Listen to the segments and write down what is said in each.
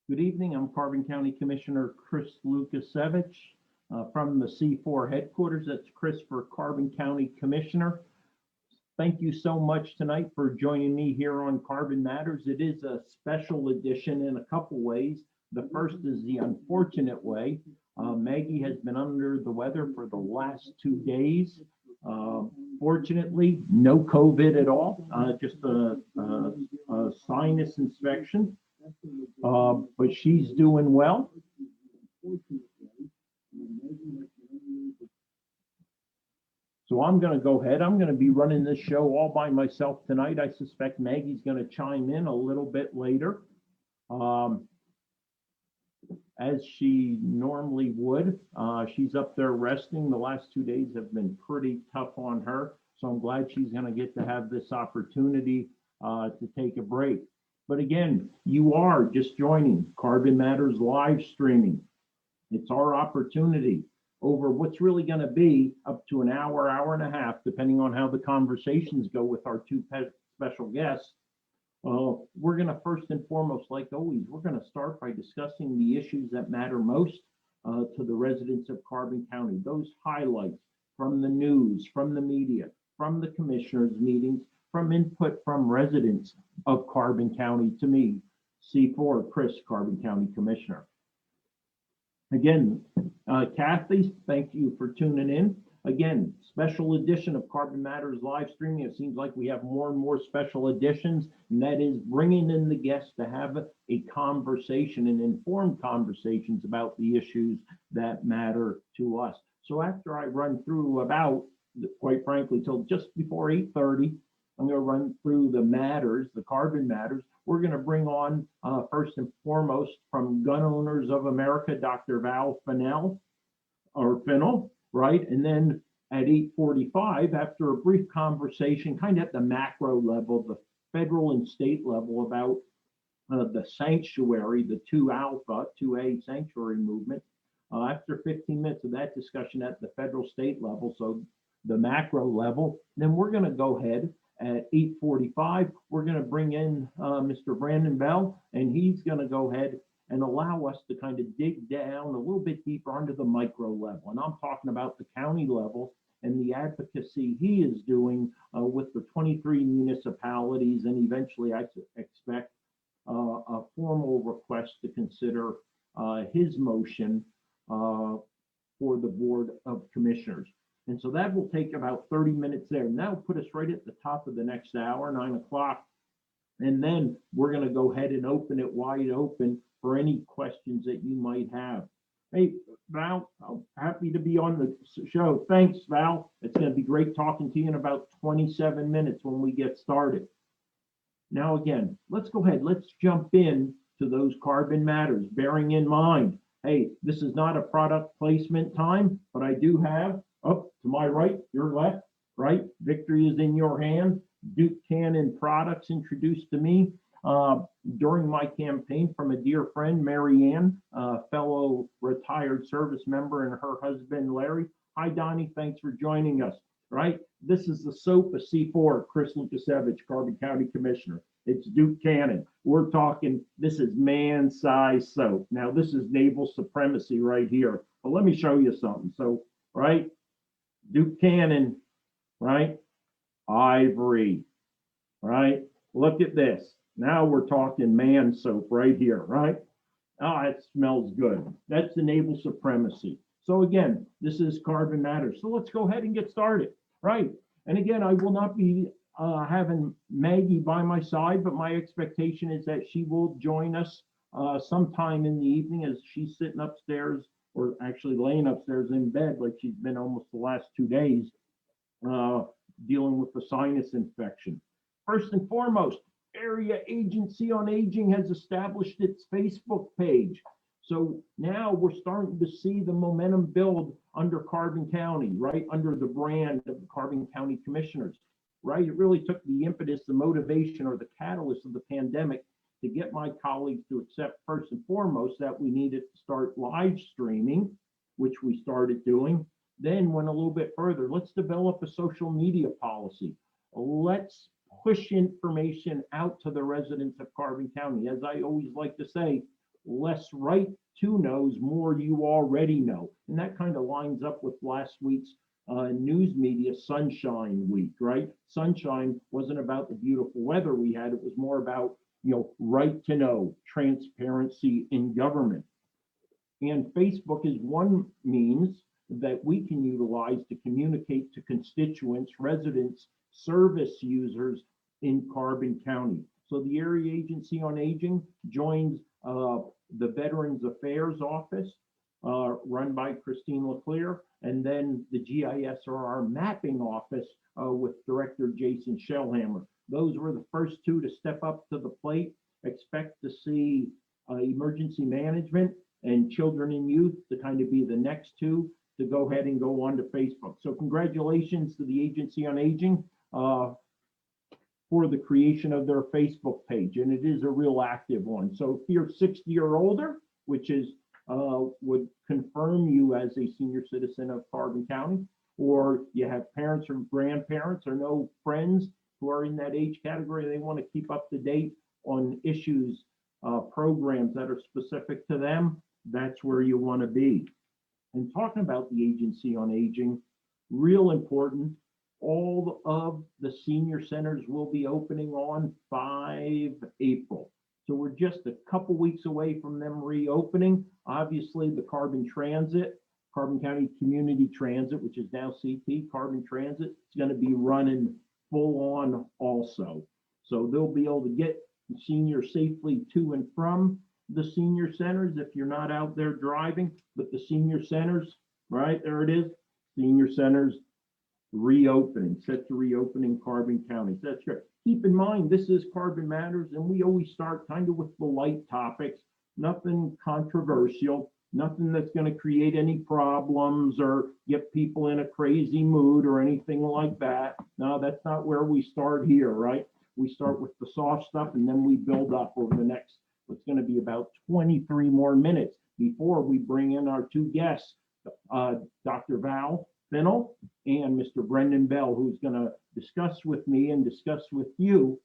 Good evening. I'm Carbon County Commissioner Chris Lukasiewicz from the C4 headquarters. That's Chris for Carbon County Commissioner. Thank you so much tonight for joining me here on Carbon Matters. It is a special edition in a couple ways. The first is the unfortunate way. Maggie has been under the weather for the last 2 days. Fortunately, no COVID at all, just a sinus infection. But she's doing well. So I'm going to go ahead. I'm going to be running this show all by myself tonight. I suspect Maggie's going to chime in a little bit later, as she normally would. She's up there resting. The last 2 days have been pretty tough on her. So I'm glad she's going to get to have this opportunity to take a break. But again, you are just joining Carbon Matters live streaming. It's our opportunity over what's really going to be up to an hour, hour and a half, depending on how the conversations go with our two special guests. We're going to first and foremost, like always, we're going to start by discussing the issues that matter most to the residents of Carbon County. Those highlights from the news, from the media, from the commissioners' meetings, from input from residents of Carbon County to me, C4 Chris, Carbon County Commissioner. Again, Kathy, thank you for tuning in. Again, special edition of Carbon Matters live streaming. It seems like we have more and more special editions, and that is bringing in the guests to have a conversation and informed conversations about the issues that matter to us. So after I run through about, quite frankly, till just before 8:30, I'm going to run through the matters, the carbon matters. We're going to bring on, first and foremost, from Gun Owners of America, Dr. Val Fennell, right? And then at 8:45, after a brief conversation, kind of at the macro level, the federal and state level about the sanctuary, the 2A sanctuary movement. After 15 minutes of that discussion at the federal state level, so the macro level, then we're going to go ahead. At 8:45, we're going to bring in Mr. Brandon Bell, and he's going to go ahead and allow us to kind of dig down a little bit deeper under the micro level. And I'm talking about the county level and the advocacy he is doing with the 23 municipalities, and eventually I expect a formal request to consider his motion for the Board of Commissioners. And so that will take about 30 minutes there. And that'll put us right at the top of the next hour, 9 o'clock. And then we're going to go ahead and open it wide open for any questions that you might have. Hey, Val, I'm happy to be on the show. Thanks, Val. It's going to be great talking to you in about 27 minutes when we get started. Now, again, let's go ahead. Let's jump in to those carbon matters, bearing in mind, hey, this is not a product placement time, but I do have, up to my right, your left, right? Victory is in your hand. Duke Cannon Products introduced to me during my campaign from a dear friend, Mary Ann, fellow retired service member, and her husband, Larry. Hi, Donnie. Thanks for joining us, right? This is the soap of C4, Chris Lukasiewicz, Carbon County Commissioner. It's Duke Cannon. We're talking, this is man-sized soap. Now, this is naval supremacy right here. But let me show you something. So, right? Duke Cannon, right? Ivory, right? Look at this. Now we're talking man soap right here, right? Oh, it smells good. That's the naval supremacy. So again, this is Carbon Matters. So let's go ahead and get started, right? And again, I will not be having Maggie by my side, but my expectation is that she will join us sometime in the evening as she's sitting upstairs, or actually laying upstairs in bed like she's been almost the last 2 days, dealing with the sinus infection. First and foremost, Area Agency on Aging has established its Facebook page. So now we're starting to see the momentum build under Carbon County, right? Under the brand of the Carbon County Commissioners, right? It really took the impetus, the motivation, or the catalyst of the pandemic to get my colleagues to accept first and foremost that we needed to start live streaming, which we started doing. Then went a little bit further. Let's develop a social media policy. Let's push information out to the residents of Carbon County. As I always like to say, less right to knows, more you already know. And that kind of lines up with last week's news media Sunshine Week, right? Sunshine wasn't about the beautiful weather we had. It was more about, right to know, transparency in government. And Facebook is one means that we can utilize to communicate to constituents, residents, service users in Carbon County. So the Area Agency on Aging joins the Veterans Affairs Office, run by Christine Leclerc, and then the GISRR Mapping Office with Director Jason Shellhammer. Those were the first two to step up to the plate. Expect to see emergency management and children and youth to kind of be the next two to go ahead and go on to Facebook. So congratulations to the Agency on Aging for the creation of their Facebook page, and it is a real active one. So if you're 60 or older, which is would confirm you as a senior citizen of Carbon County, or you have parents or grandparents or no friends who are in that age category, they want to keep up to date on issues, programs that are specific to them, that's where you want to be. And talking about the Agency on Aging, real important, all of the senior centers will be opening on 5 April. So we're just a couple weeks away from them reopening. Obviously, the Carbon County Community Transit, which is now CT, Carbon Transit, is going to be running full on also. So they'll be able to get seniors safely to and from the senior centers if you're not out there driving. But the senior centers, right there it is, senior centers reopening, set to reopen in Carbon County. So that's great. Keep in mind, this is Carbon Matters, and we always start kind of with the light topics, nothing controversial, nothing that's going to create any problems or get people in a crazy mood or anything like that. No, that's not where we start here, right? We start with the soft stuff, and then we build up over the next, what's going to be about 23 more minutes before we bring in our two guests, Dr. Val Finnell and Mr. Brendan Bell, who's going to discuss with me and discuss with you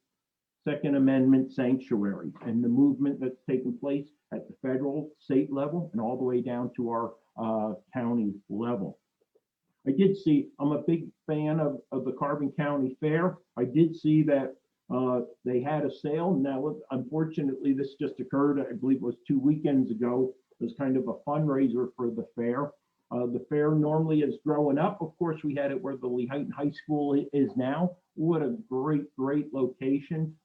Second Amendment sanctuary and the movement that's taken place at the federal, state level, and all the way down to our county level. I did see, I'm a big fan of the Carbon County Fair. I did see that they had a sale. Now, unfortunately, this just occurred, I believe it was 2 weekends ago. It was kind of a fundraiser for the fair. The fair normally is growing up. Of course, we had it where the Lehighton High School is now. What a great, great location.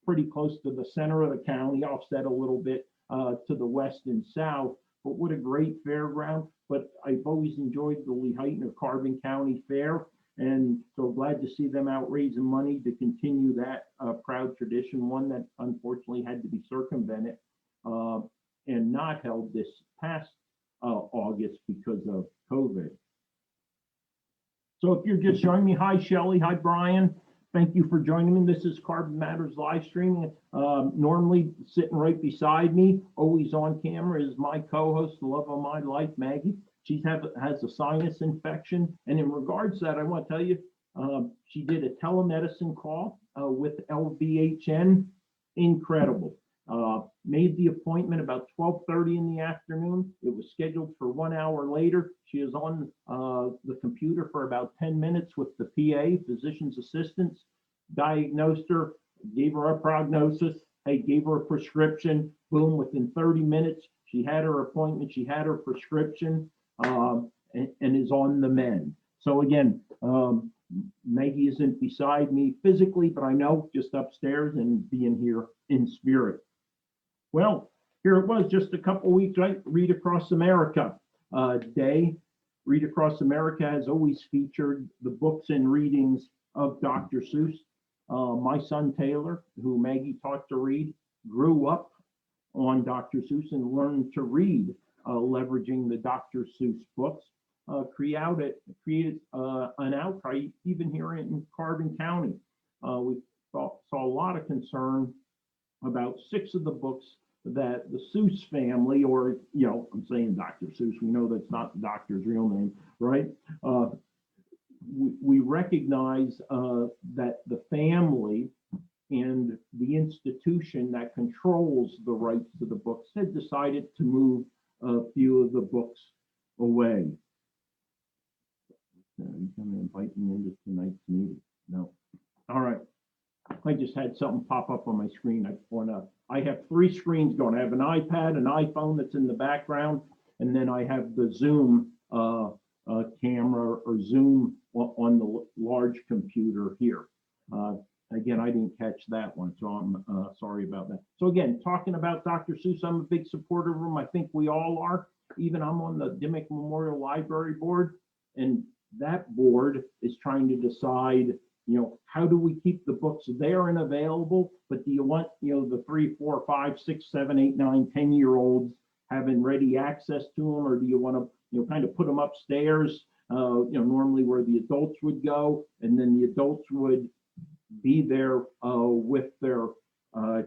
Pretty close to the center of the county, offset a little bit to the west and south. But what a great fairground. But I've always enjoyed the Lehighton or Carbon County Fair. And so glad to see them out raising money to continue that proud tradition, one that unfortunately had to be circumvented and not held this past August because of COVID. So if you're just joining me, hi Shelly, hi Brian. Thank you for joining me. This is Carbon Matters live streaming. Normally sitting right beside me, always on camera, is my co-host, the love of my life, Maggie. She has a sinus infection. And in regards to that, I want to tell you, she did a telemedicine call with LVHN. Incredible. Made the appointment about 12:30 in the afternoon. It was scheduled for 1 hour later. She is on the computer for about 10 minutes with the PA, physician's assistants, diagnosed her, gave her a prognosis, hey, gave her a prescription. Boom, within 30 minutes, she had her appointment, she had her prescription, and is on the mend. So again, Maggie isn't beside me physically, but I know just upstairs and being here in spirit. Well, here it was just a couple weeks, right? Read Across America Day. Read Across America has always featured the books and readings of Dr. Seuss. My son Taylor, who Maggie taught to read, grew up on Dr. Seuss and learned to read, leveraging the Dr. Seuss books. Created an outcry even here in Carbon County. We saw a lot of concern about 6 of the books that the Seuss family, or, I'm saying Dr. Seuss, we know that's not the doctor's real name, right? We recognize that the family and the institution that controls the rights to the books had decided to move a few of the books away. You're going to invite me into tonight's meeting? No. All right. I just had something pop up on my screen. I have three screens going. I have an iPad, an iPhone that's in the background, and then I have the Zoom camera or Zoom on the large computer here. Again, I didn't catch that one, so I'm sorry about that. So again, talking about Dr. Seuss, I'm a big supporter of him. I think we all are. Even I'm on the Dimmick Memorial Library Board, and that board is trying to decide, how do we keep the books there and available, but do you want, the 3, 4, 5, 6, 7, 8, 9, 10-year-olds having ready access to them, or do you want to, kind of put them upstairs, normally where the adults would go, and then the adults would be there with their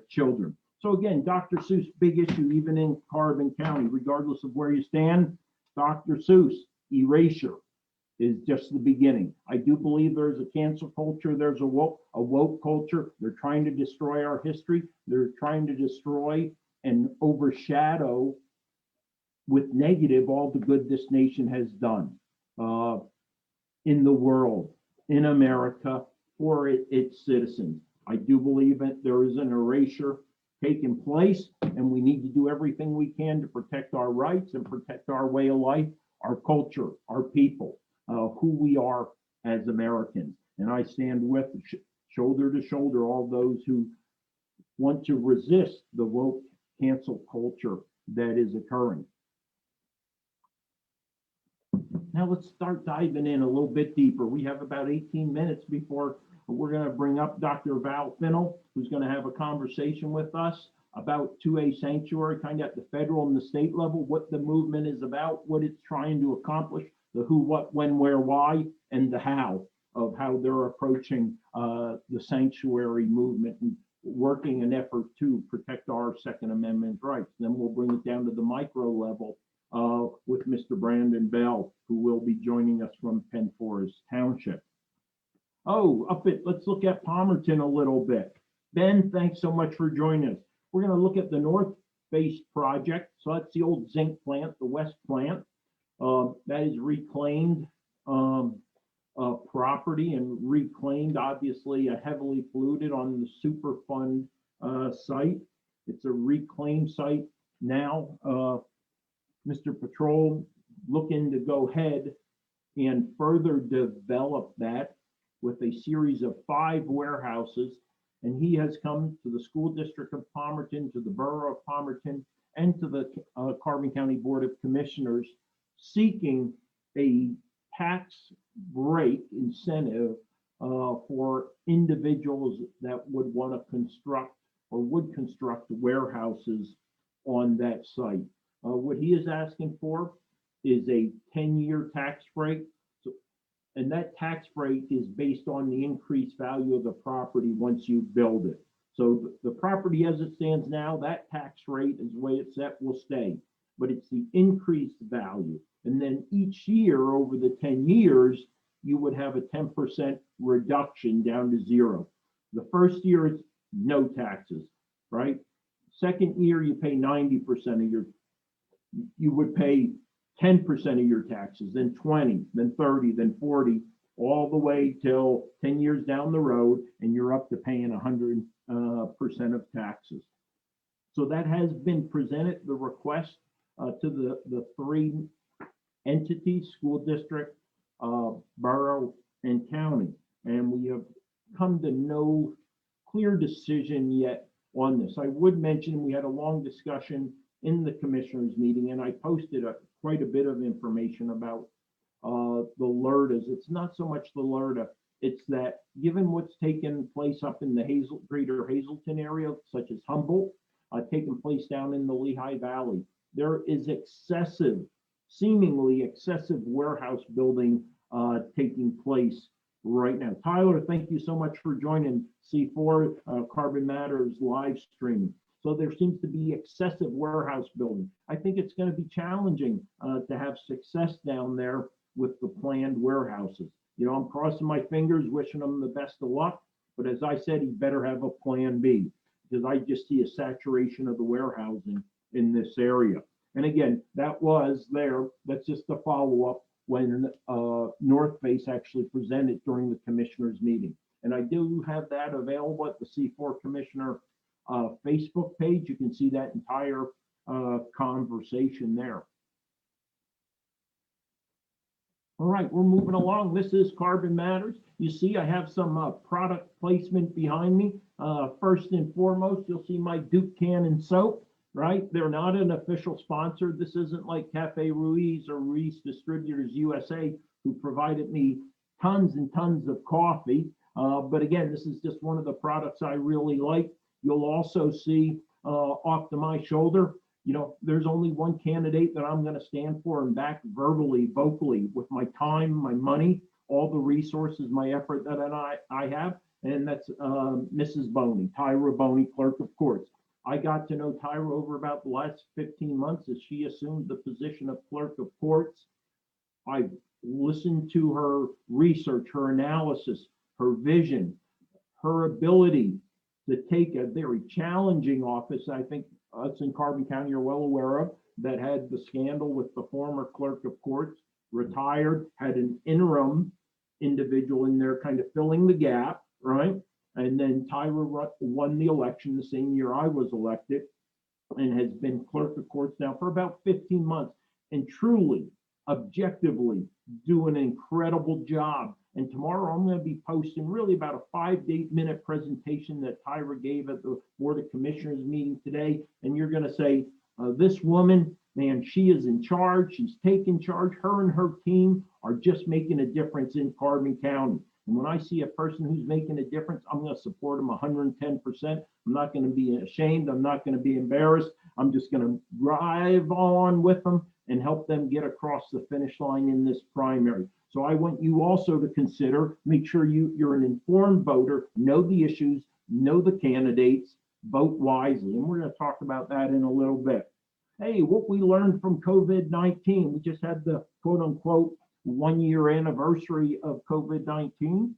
children. So again, Dr. Seuss, big issue, even in Carbon County, regardless of where you stand. Dr. Seuss, erasure is just the beginning. I do believe there's a cancel culture, there's a woke culture. They're trying to destroy our history. They're trying to destroy and overshadow with negative all the good this nation has done in the world, in America, for its citizens. I do believe that there is an erasure taking place, and we need to do everything we can to protect our rights and protect our way of life, our culture, our people, who we are as Americans. And I stand with, shoulder to shoulder, all those who want to resist the woke cancel culture that is occurring. Now let's start diving in a little bit deeper. We have about 18 minutes before we're going to bring up Dr. Val Finnell, who's going to have a conversation with us about 2A Sanctuary, kind of at the federal and the state level, what the movement is about, what it's trying to accomplish, the who, what, when, where, why, and the how of how they're approaching the sanctuary movement and working an effort to protect our Second Amendment rights. Then we'll bring it down to the micro level with Mr. Brandon Bell, who will be joining us from Penn Forest Township. Oh, let's look at Palmerton a little bit. Ben, thanks so much for joining us. We're going to look at the North Face project. So that's the old zinc plant, the West plant. That is reclaimed property and reclaimed, obviously, heavily polluted on the Superfund site. It's a reclaimed site now. Mr. Patrol looking to go ahead and further develop that with a series of 5 warehouses. And he has come to the School District of Palmerton, to the Borough of Palmerton, and to the Carbon County Board of Commissioners, seeking a tax break incentive for individuals that would want to construct or would construct warehouses on that site. What he is asking for is a 10-year tax break. And that tax break is based on the increased value of the property once you build it. So the property as it stands now, that tax rate is the way it's set, will stay, but it's the increased value. And then each year over the 10 years, you would have a 10% reduction down to 0. The first year is no taxes, right? Second year, you pay 90% of you would pay 10% of your taxes, then 20, then 30, then 40, all the way till 10 years down the road, and you're up to paying 100% of taxes. So that has been presented, the request to the 3 entities, school district, borough, and county. And we have come to no clear decision yet on this. I would mention we had a long discussion in the commissioners meeting, and I posted quite a bit of information about the LERDAs. It's not so much the LERDA, it's that given what's taken place up in the greater Hazleton area, such as Humboldt, taken place down in the Lehigh Valley, there is seemingly excessive warehouse building taking place right now. Tyler, thank you so much for joining C4 Carbon Matters live stream. So there seems to be excessive warehouse building. I think it's going to be challenging to have success down there with the planned warehouses. I'm crossing my fingers, wishing them the best of luck. But as I said, he better have a plan B, because I just see a saturation of the warehousing in this area. And again, that's just a follow-up when North Face actually presented during the commissioners meeting. And I do have that available at the C4 Commissioner Facebook page. You can see that entire conversation there. All right, we're moving along. This is Carbon Matters. You see, I have some product placement behind me. First and foremost, you'll see my Duke Cannon soap, right? They're not an official sponsor. This isn't like Cafe Ruiz or Ruiz Distributors USA, who provided me tons and tons of coffee. But again, this is just one of the products I really like. You'll also see off to my shoulder, there's only one candidate that I'm going to stand for and back verbally, vocally, with my time, my money, all the resources, my effort that I have, and that's Mrs. Boney, Tyra Boney, Clerk of Courts. I got to know Tyra over about the last 15 months as she assumed the position of Clerk of Courts. I listened to her research, her analysis, her vision, her ability to take a very challenging office. I think us in Carbon County you're well aware of, that had the scandal with the former Clerk of Courts, retired, had an interim individual in there kind of filling the gap, right? And then Tyra won the election the same year I was elected, and has been Clerk of Courts now for about 15 months, and truly, objectively, do an incredible job. And tomorrow I'm going to be posting really about a 5 to 8 minute presentation that Tyra gave at the Board of Commissioners meeting today. And you're going to say, this woman, man, she is in charge. She's taking charge. Her and her team are just making a difference in Carbon County. And when I see a person who's making a difference, I'm going to support them 110%. I'm not going to be ashamed. I'm not going to be embarrassed. I'm just going to drive on with them and help them get across the finish line in this primary. So I want you also to consider, make sure you're an informed voter, know the issues, know the candidates, vote wisely. And we're going to talk about that in a little bit. Hey, what we learned from COVID-19, we just had the quote unquote 1 year anniversary of COVID-19,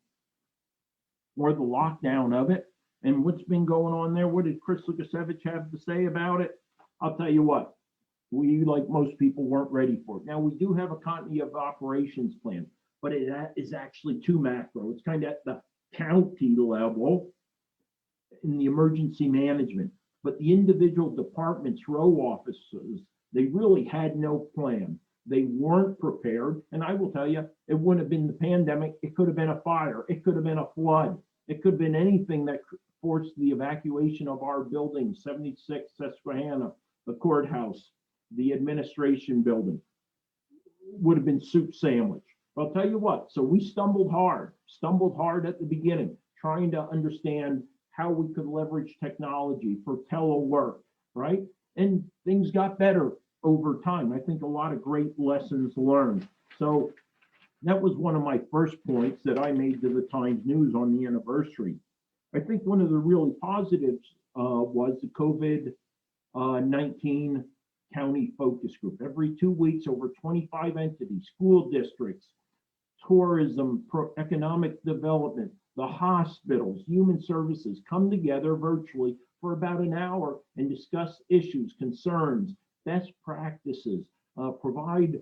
or the lockdown of it. And what's been going on there? What did Chris Lukasevich have to say about it? I'll tell you what, we, like most people, weren't ready for it. Now, we do have a continuity of operations plan, but it is actually too macro. It's kind of at the county level in the emergency management. But the individual departments, row offices, they really had no plan. They weren't prepared. And I will tell you, it wouldn't have been the pandemic. It could have been a fire. It could have been a flood. It could have been anything that forced the evacuation of our buildings, 76 Susquehanna, the courthouse, the administration building. Would have been soup sandwich. But I'll tell you what, so we stumbled hard at the beginning, trying to understand how we could leverage technology for telework, right? And things got better over time. I think a lot of great lessons learned. So that was one of my first points that I made to the Times News on the anniversary. I think one of the really positives was the COVID-19 county focus group. Every 2 weeks, over 25 entities, school districts, tourism, economic development, the hospitals, human services come together virtually for about an hour and discuss issues, concerns, best practices, provide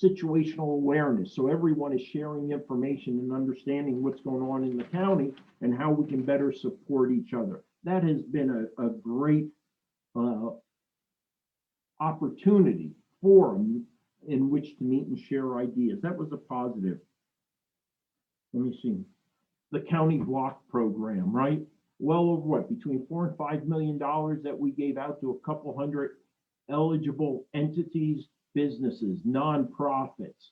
situational awareness. So everyone is sharing information and understanding what's going on in the county and how we can better support each other. That has been a great opportunity, forum in which to meet and share ideas. That was a positive. Let me see. The county block program, right? Well over what, between $4 and $5 million that we gave out to a couple hundred eligible entities, businesses, nonprofits.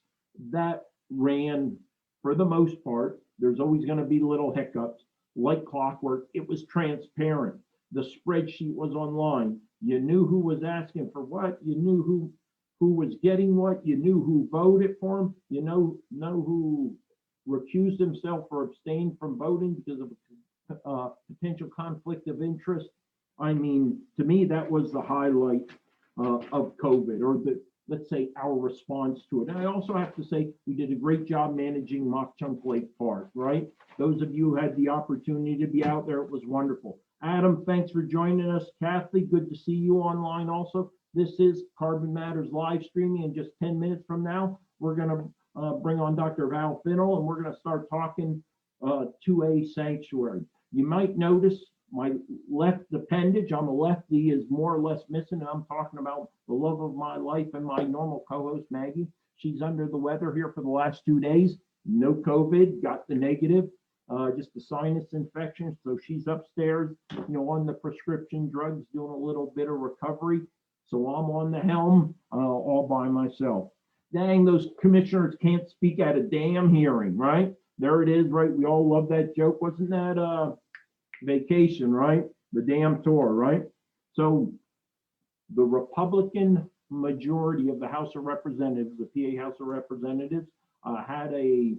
That ran, for the most part, there's always going to be little hiccups, like clockwork. It was transparent. The spreadsheet was online. You knew who was asking for what. You knew who was getting what. You knew who voted for them. You know who recused himself or abstained from voting because of a potential conflict of interest. I mean, to me, that was the highlight of COVID, or let's say, our response to it. And I also have to say, we did a great job managing Mock Chunk Lake Park, right? Those of you who had the opportunity to be out there, it was wonderful. Adam, thanks for joining us. Kathy, good to see you online also. This is Carbon Matters live streaming. In just 10 minutes from now, we're going to bring on Dr. Val Finnell, and we're going to start talking 2A sanctuary. You might notice my left appendage on the lefty is more or less missing, and I'm talking about the love of my life and my normal co-host, Maggie. She's under the weather here for the last 2 days. No COVID, got the negative, just a sinus infection. So she's upstairs, on the prescription drugs, doing a little bit of recovery. So I'm on the helm all by myself. Dang, those commissioners can't speak at a damn hearing, right? There it is, right? We all love that joke. Wasn't that Vacation, right? The damn tour, right? So the Republican majority of the House of Representatives, the PA House of Representatives, had a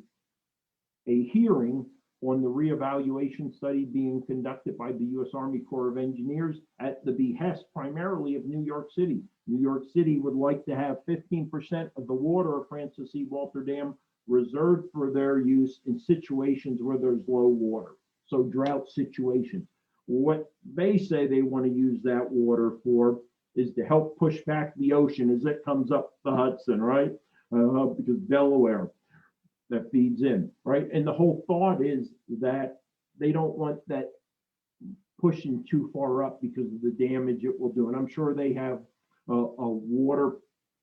hearing on the reevaluation study being conducted by the U.S. Army Corps of Engineers at the behest primarily of New York City. New York City would like to have 15% of the water of Francis C. Walter Dam reserved for their use in situations where there's low water. So drought situations. What they say they want to use that water for is to help push back the ocean as it comes up the Hudson, right? Because Delaware, that feeds in, right? And the whole thought is that they don't want that pushing too far up because of the damage it will do. And I'm sure they have a water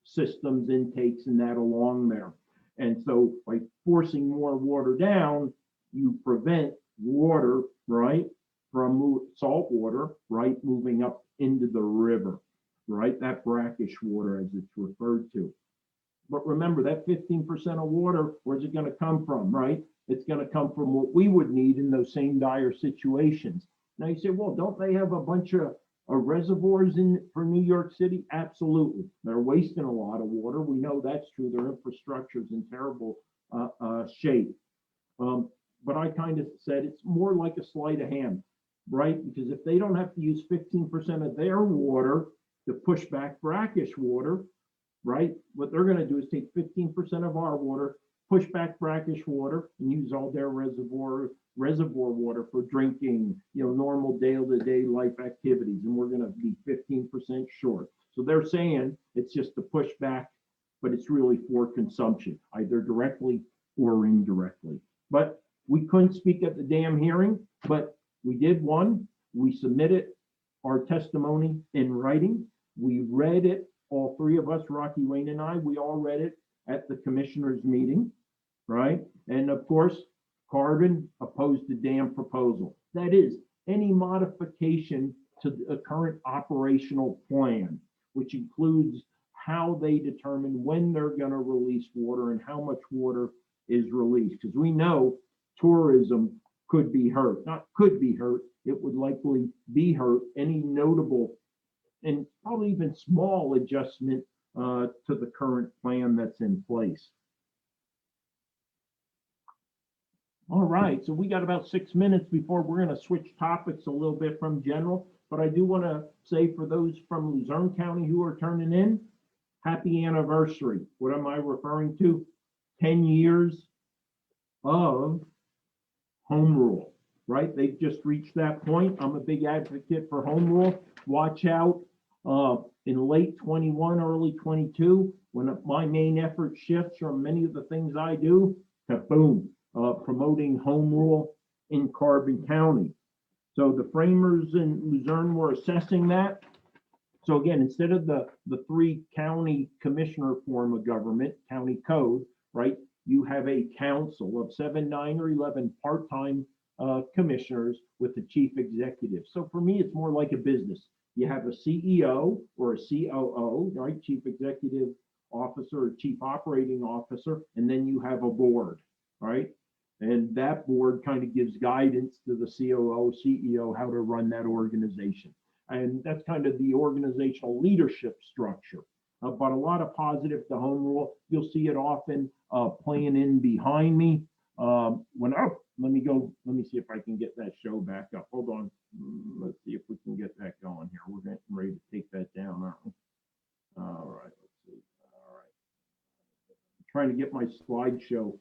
systems intakes and that along there. And so by forcing more water down, you prevent water, right, from salt water, right, moving up into the river, right? That brackish water as it's referred to. But remember that 15% of water, where's it going to come from, right? It's going to come from what we would need in those same dire situations. Now you say, well, don't they have a bunch of reservoirs for New York City? Absolutely. They're wasting a lot of water. We know that's true. Their infrastructure is in terrible shape. But I kind of said it's more like a sleight of hand, right? Because if they don't have to use 15% of their water to push back brackish water, right? What they're going to do is take 15% of our water, push back brackish water, and use all their reservoir water for drinking, normal day-to-day life activities. And we're going to be 15% short. So they're saying it's just to push back, but it's really for consumption, either directly or indirectly. But we couldn't speak at the damn hearing, but we did one. We submitted our testimony in writing. We read it, all three of us, Rocky, Wayne, and I, we all read it at the commissioners' meeting, right? And of course, Carbon opposed the dam proposal. That is, any modification to the current operational plan, which includes how they determine when they're going to release water and how much water is released. Because we know tourism could be hurt, not could be hurt, it would likely be hurt. Any notable and probably even small adjustment to the current plan that's in place. All right, so we got about 6 minutes before we're going to switch topics a little bit from general, but I do want to say for those from Luzerne County who are turning in, happy anniversary. What am I referring to? 10 years of home rule, right? They've just reached that point. I'm a big advocate for home rule. Watch out in late 21, early 22, when my main effort shifts from many of the things I do to boom, promoting home rule in Carbon County. So the framers in Luzerne were assessing that. So again, instead of the 3 county commissioner form of government, county code, right? You have a council of 7, 9, or 11 part-time commissioners with the chief executive. So for me, it's more like a business. You have a CEO or a COO, right? Chief Executive Officer or Chief Operating Officer, and then you have a board, right? And that board kind of gives guidance to the COO, CEO, how to run that organization. And that's kind of the organizational leadership structure. But a lot of positive to home rule. You'll see it often playing in behind me. Let me see if I can get that show back up. Hold on. Let's see if we can get that going here. We're getting ready to take that down, aren't we? All right, let's see. trying to get my slideshow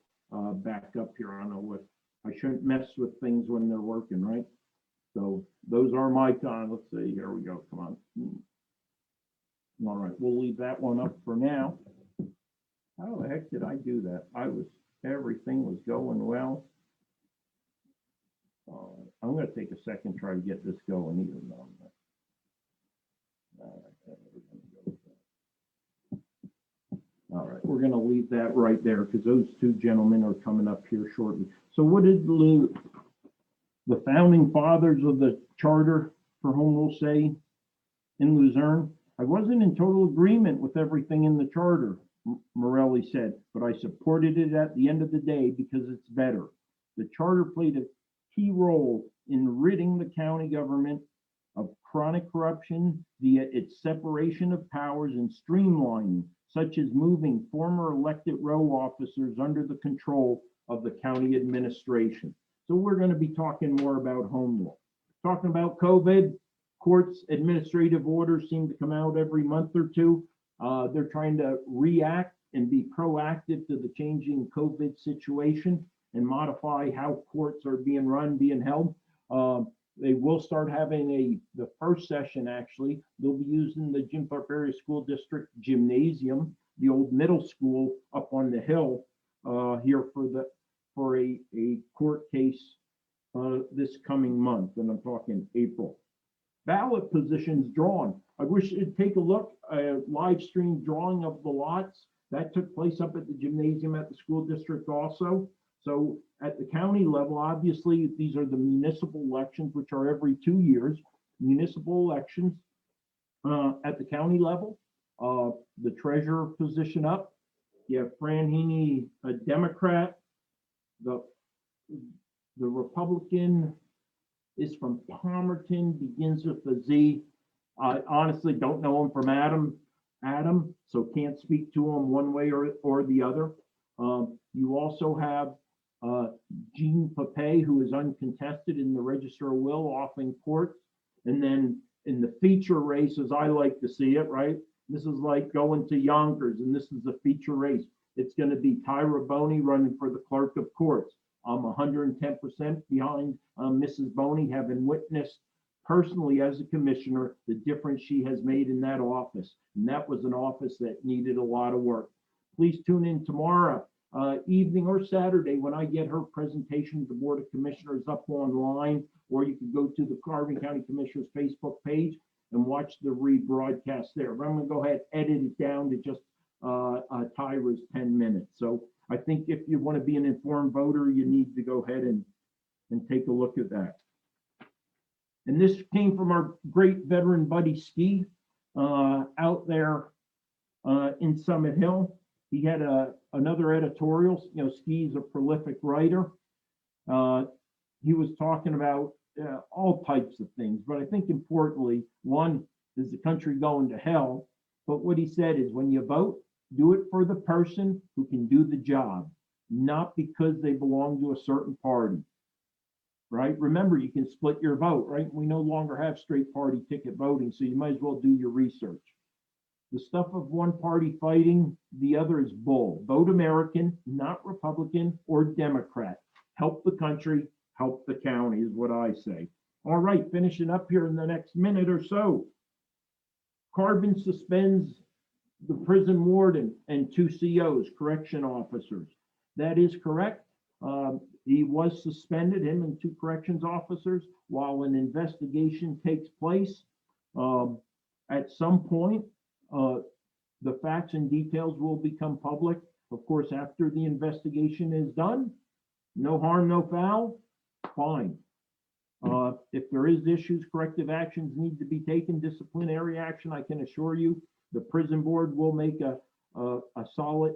back up here. I don't know what, I shouldn't mess with things when they're working, right? So those are my time. Let's see, here we go, come on. All right, we'll leave that one up for now. How the heck did I do that? Everything was going well. I'm going to take a second, try to get this going even though all right, we're going to leave that right there because those two gentlemen are coming up here shortly. So what did the founding fathers of the charter for home rule say in Luzerne? I wasn't in total agreement with everything in the charter, Morelli said, but I supported it at the end of the day because it's better. The charter played a key role in ridding the county government of chronic corruption via its separation of powers and streamlining, such as moving former elected row officers under the control of the county administration. So we're going to be talking more about home rule. Talking about COVID, courts administrative orders seem to come out every month or two. They're trying to react and be proactive to the changing COVID situation and modify how courts are being run, being held. They will start having the first session, actually, they'll be using the Jim Thorpe Area School District Gymnasium, the old middle school up on the hill here for a court case this coming month, and I'm talking April. Ballot positions drawn. I wish you'd take a look, a live stream drawing of the lots. That took place up at the gymnasium at the school district also. So at the county level, obviously, these are the municipal elections, which are every 2 years. Municipal elections at the county level, the treasurer position up. You have Fran Heaney, a Democrat. The Republican is from Palmerton, begins with a Z. I honestly don't know him from Adam, so can't speak to him one way or the other. You also have Jean Papay, who is uncontested in the Register of Will off in court. And then in the feature race, as I like to see it, right? This is like going to Yonkers, and this is the feature race. It's going to be Tyra Boney running for the clerk of courts. I'm 110% behind Mrs. Boney, having witnessed personally as a commissioner the difference she has made in that office. And that was an office that needed a lot of work. Please tune in tomorrow evening or Saturday when I get her presentation to the Board of Commissioners up online, or you can go to the Carbon County Commissioners Facebook page and watch the rebroadcast there. But I'm going to go ahead and edit it down to just Tyra's 10 minutes. So I think if you want to be an informed voter, you need to go ahead and take a look at that. And this came from our great veteran buddy Ski out there in Summit Hill. He had another editorial. You know, Ski's a prolific writer. He was talking about all types of things, but I think importantly, one is the country going to hell. But what he said is, when you vote, do it for the person who can do the job, not because they belong to a certain party, right? Remember, you can split your vote, right? We no longer have straight party ticket voting, so you might as well do your research. The stuff of one party fighting the other is bull. Vote American, not Republican or Democrat. Help the country, help the county is what I say. All right, finishing up here in the next minute or so. Carbon suspends the prison warden and 2 COs, correction officers. That is correct. He was suspended, him and 2 corrections officers, while an investigation takes place. At some point, the facts and details will become public. Of course, after the investigation is done, no harm, no foul, fine. If there is issues, corrective actions need to be taken, disciplinary action, I can assure you, the prison board will make a solid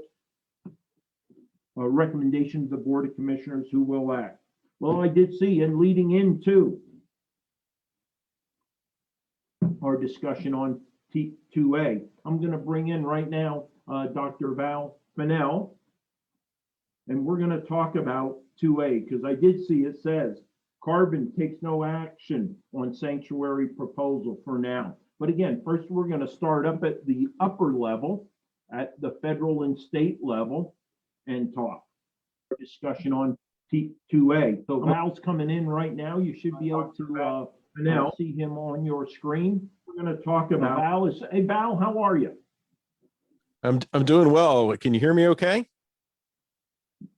recommendation to the Board of Commissioners who will act. Well, I did see, and leading into our discussion on T2A, I'm going to bring in right now Dr. Val Fennell, and we're going to talk about 2A, because I did see it says Carbon takes no action on sanctuary proposal for now. But again, first we're going to start up at the upper level, at the federal and state level. and talk. Discussion on T2A. So Val's coming in right now. You should be able to now see him on your screen. We're going to talk about Val. Hey, Val, how are you? I'm doing well. Can you hear me okay?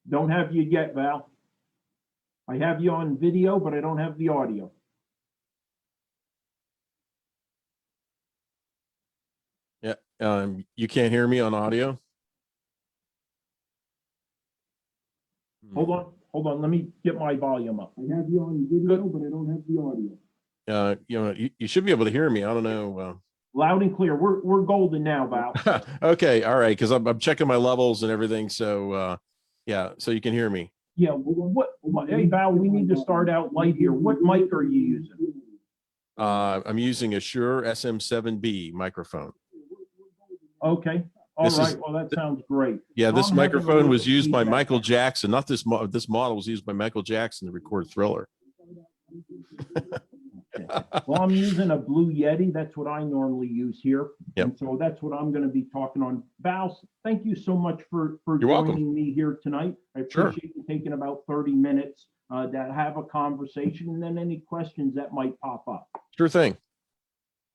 Don't have you yet, Val. I have you on video, but I don't have the audio. Yeah. You can't hear me on audio? Hold on. Let me get my volume up. I have you on video, but I don't have the audio. You should be able to hear me. I don't know. Loud and clear. We're golden now, Val. Okay. All right. Because I'm checking my levels and everything. So yeah. So you can hear me. Yeah. Hey, Val, we need to start out light here. What mic are you using? I'm using a Shure SM7B microphone. Okay. All right. Well, that sounds great. Yeah, this microphone was used by Michael Jackson. Not this model was used by Michael Jackson to record Thriller. Well, I'm using a Blue Yeti. That's what I normally use here. Yep. And so that's what I'm going to be talking on. Val, thank you so much for You're welcome. joining me here tonight. I appreciate you taking about 30 minutes to have a conversation, and then any questions that might pop up. Sure thing.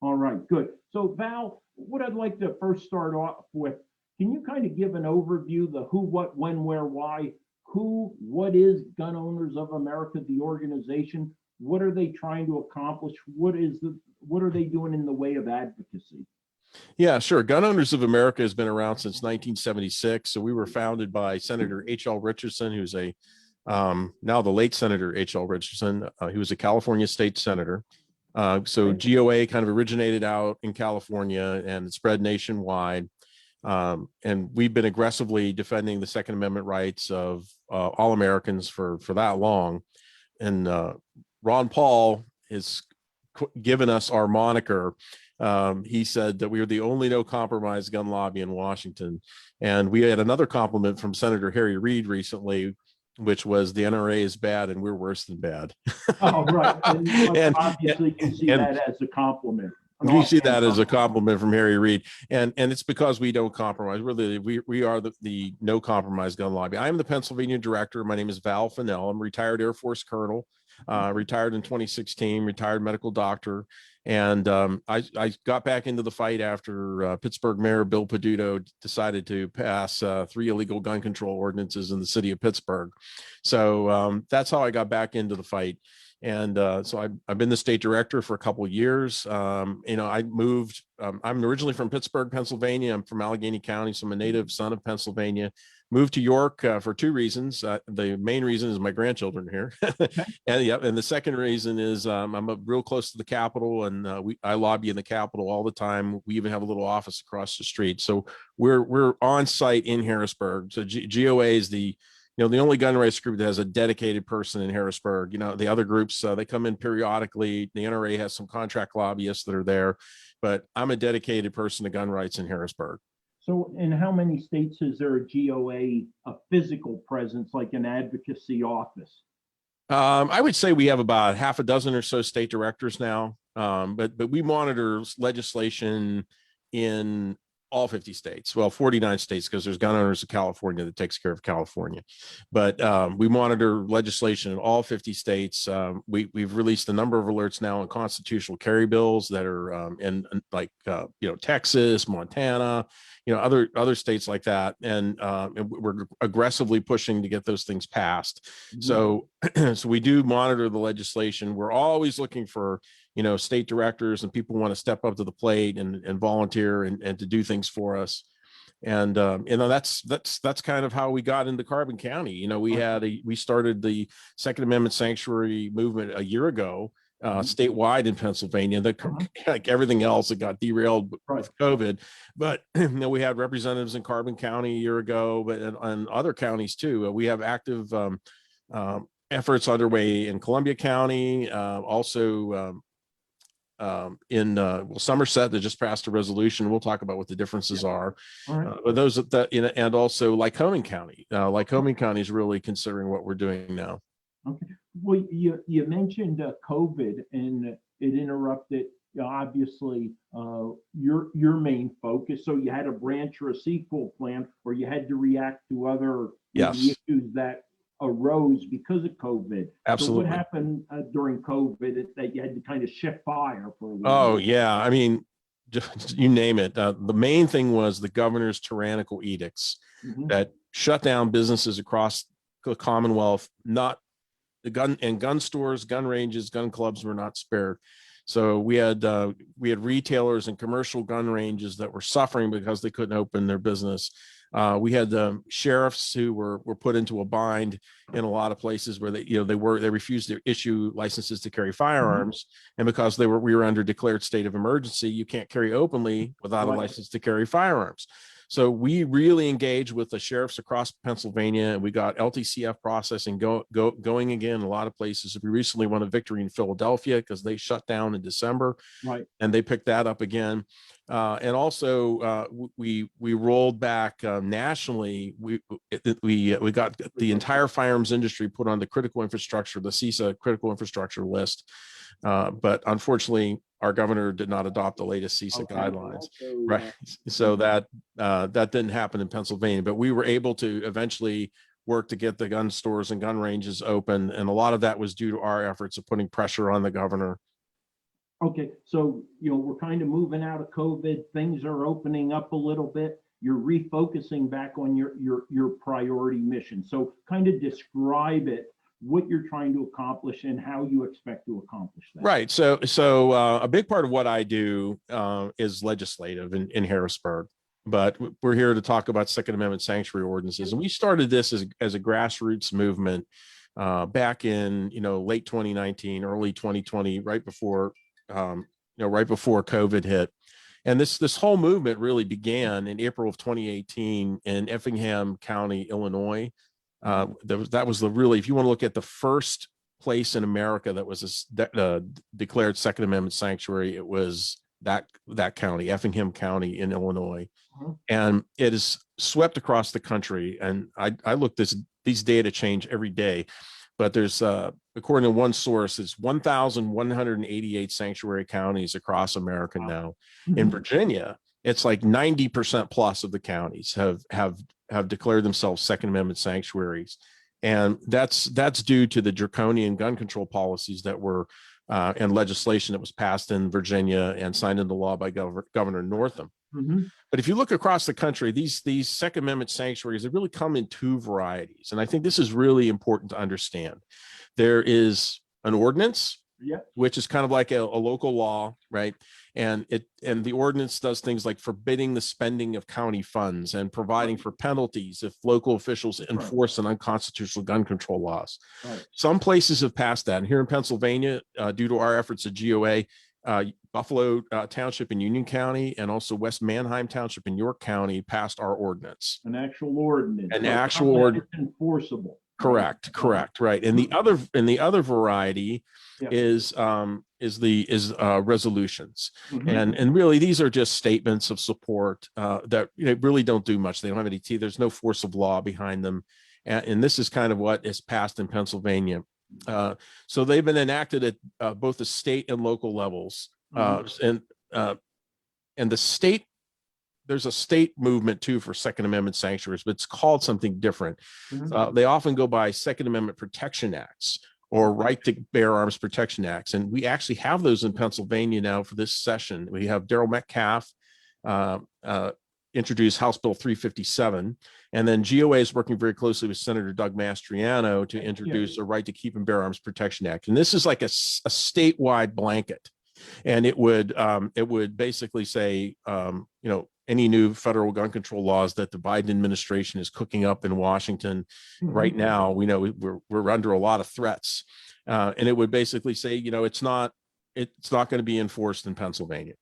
All right, good. So Val, what I'd like to first start off with, can you kind of give an overview, the who, what, when, where, why, who, what is Gun Owners of America, the organization? What are they trying to accomplish? What are they doing in the way of advocacy? Yeah, sure. Gun Owners of America has been around since 1976. So we were founded by Senator H.L. Richardson, who's now the late Senator H.L. Richardson. He was a California state senator. So GOA kind of originated out in California and spread nationwide. And we've been aggressively defending the Second Amendment rights of all Americans for that long. And Ron Paul has given us our moniker. He said that we were the only no compromise gun lobby in Washington. And we had another compliment from Senator Harry Reid recently, which was the NRA is bad and we're worse than bad. Oh, right. And obviously you see that as a compliment. We see that as a compliment from Harry Reid, and it's because we don't compromise. We are the no compromise gun lobby. I am the Pennsylvania director. My name is Val Fennell. I'm a retired Air Force colonel, retired in 2016, retired medical doctor, and I got back into the fight after Pittsburgh Mayor Bill Peduto decided to pass 3 illegal gun control ordinances in the city of Pittsburgh. So that's how I got back into the fight. And so I've been the state director for a couple of years. I moved, I'm originally from Pittsburgh, Pennsylvania. I'm from Allegheny County, so I'm a native son of Pennsylvania. Moved to York for 2 reasons. The main reason is my grandchildren here. And the second reason is I'm real close to the Capitol, and I lobby in the Capitol all the time. We even have a little office across the street. So we're on site in Harrisburg. So GOA is the only gun rights group that has a dedicated person in Harrisburg. The other groups, they come in periodically. The NRA has some contract lobbyists that are there, but I'm a dedicated person to gun rights in Harrisburg. So in how many states is there a GOA, a physical presence, like an advocacy office? I would say we have about half a dozen or so state directors now, but we monitor legislation in all 50 states, well, 49 states, because there's Gun Owners of California that takes care of California. But we monitor legislation in all 50 states. We've released a number of alerts now on constitutional carry bills that are in Texas, Montana, other states like that. And we're aggressively pushing to get those things passed. Mm-hmm. So we do monitor the legislation. We're always looking for state directors and people want to step up to the plate and volunteer and to do things for us. And that's kind of how we got into Carbon County. We started the Second Amendment sanctuary movement a year ago, statewide in Pennsylvania. Like everything else, it got derailed with COVID. But we had representatives in Carbon County a year ago, but in other counties too. We have active efforts underway in Columbia County, also in Somerset that just passed a resolution. We'll talk about what the differences are. Right. But those and also Lycoming County. Lycoming County is really considering what we're doing now. Okay. Well, you mentioned COVID, and it interrupted obviously your main focus. So you had a branch or a sequel plan, or you had to react to other maybe Yes, issues that arose because of COVID. So what absolutely. happened during COVID that you had to kind of shift fire for a little Oh bit? yeah, I mean, just, you name it. The main thing was the governor's tyrannical edicts Mhm. that shut down businesses across the Commonwealth. Not the gun stores, gun ranges, gun clubs were not spared. So we had retailers and commercial gun ranges that were suffering because they couldn't open their business. We had sheriffs who were put into a bind in a lot of places where they refused to issue licenses to carry firearms, and because we were under declared state of emergency, you can't carry openly without a Right. license to carry firearms. So we really engaged with the sheriffs across Pennsylvania, and we got LTCF processing going again in a lot of places. We recently won a victory in Philadelphia because they shut down in December, Right. and they picked that up again. And also, we rolled back nationally. We got the entire firearms industry put on the critical infrastructure, the CISA critical infrastructure list. But unfortunately, our governor did not adopt the latest CISA guidelines. Right. So that didn't happen in Pennsylvania, but we were able to eventually work to get the gun stores and gun ranges open. And a lot of that was due to our efforts of putting pressure on the governor. Okay, so we're kind of moving out of COVID. Things are opening up a little bit. You're refocusing back on your priority mission. So kind of describe it, what you're trying to accomplish and how you expect to accomplish that. Right. So a big part of what I do is legislative in Harrisburg, but we're here to talk about Second Amendment sanctuary ordinances. And we started this as a grassroots movement back in late 2019, early 2020, right before COVID hit. And this whole movement really began in April of 2018 in Effingham County, Illinois. That was the really, if you want to look at the first place in America that was a declared Second Amendment sanctuary, it was that county, Effingham County in Illinois. And it is swept across the country. And I look these data change every day, but there's according to one source, it's 1,188 sanctuary counties across America now. In Virginia, it's like 90% plus of the counties have declared themselves Second Amendment sanctuaries. And that's due to the draconian gun control policies that were and legislation that was passed in Virginia and signed into law by Governor Northam. But if you look across the country, these Second Amendment sanctuaries, they really come in two varieties. And I think this is really important to understand. There is an ordinance, which is kind of like a local law, right? And the ordinance does things like forbidding the spending of county funds and providing for penalties if local officials enforce an unconstitutional gun control laws. Some places have passed that. And here in Pennsylvania, due to our efforts at GOA, Buffalo Township in Union County and also West Manheim Township in York County passed our ordinance. An actual ordinance. An actual ordinance. Enforceable. Correct. Right. And the other variety is resolutions. And really these are just statements of support that really don't do much. They don't have any teeth. There's no force of law behind them. And this is kind of what is passed in Pennsylvania. So they've been enacted at both the state and local levels. And the state, there's a state movement too for Second Amendment sanctuaries, but it's called something different. They often go by Second Amendment Protection Acts or Right to Bear Arms Protection Acts. And we actually have those in Pennsylvania now for this session. We have Daryl Metcalf introduce House Bill 357. And then GOA is working very closely with Senator Doug Mastriano to introduce a Right to Keep and Bear Arms Protection Act. And this is like a statewide blanket. And it would basically say, any new federal gun control laws that the Biden administration is cooking up in Washington right now, we know we're under a lot of threats. And it would basically say, it's not going to be enforced in Pennsylvania.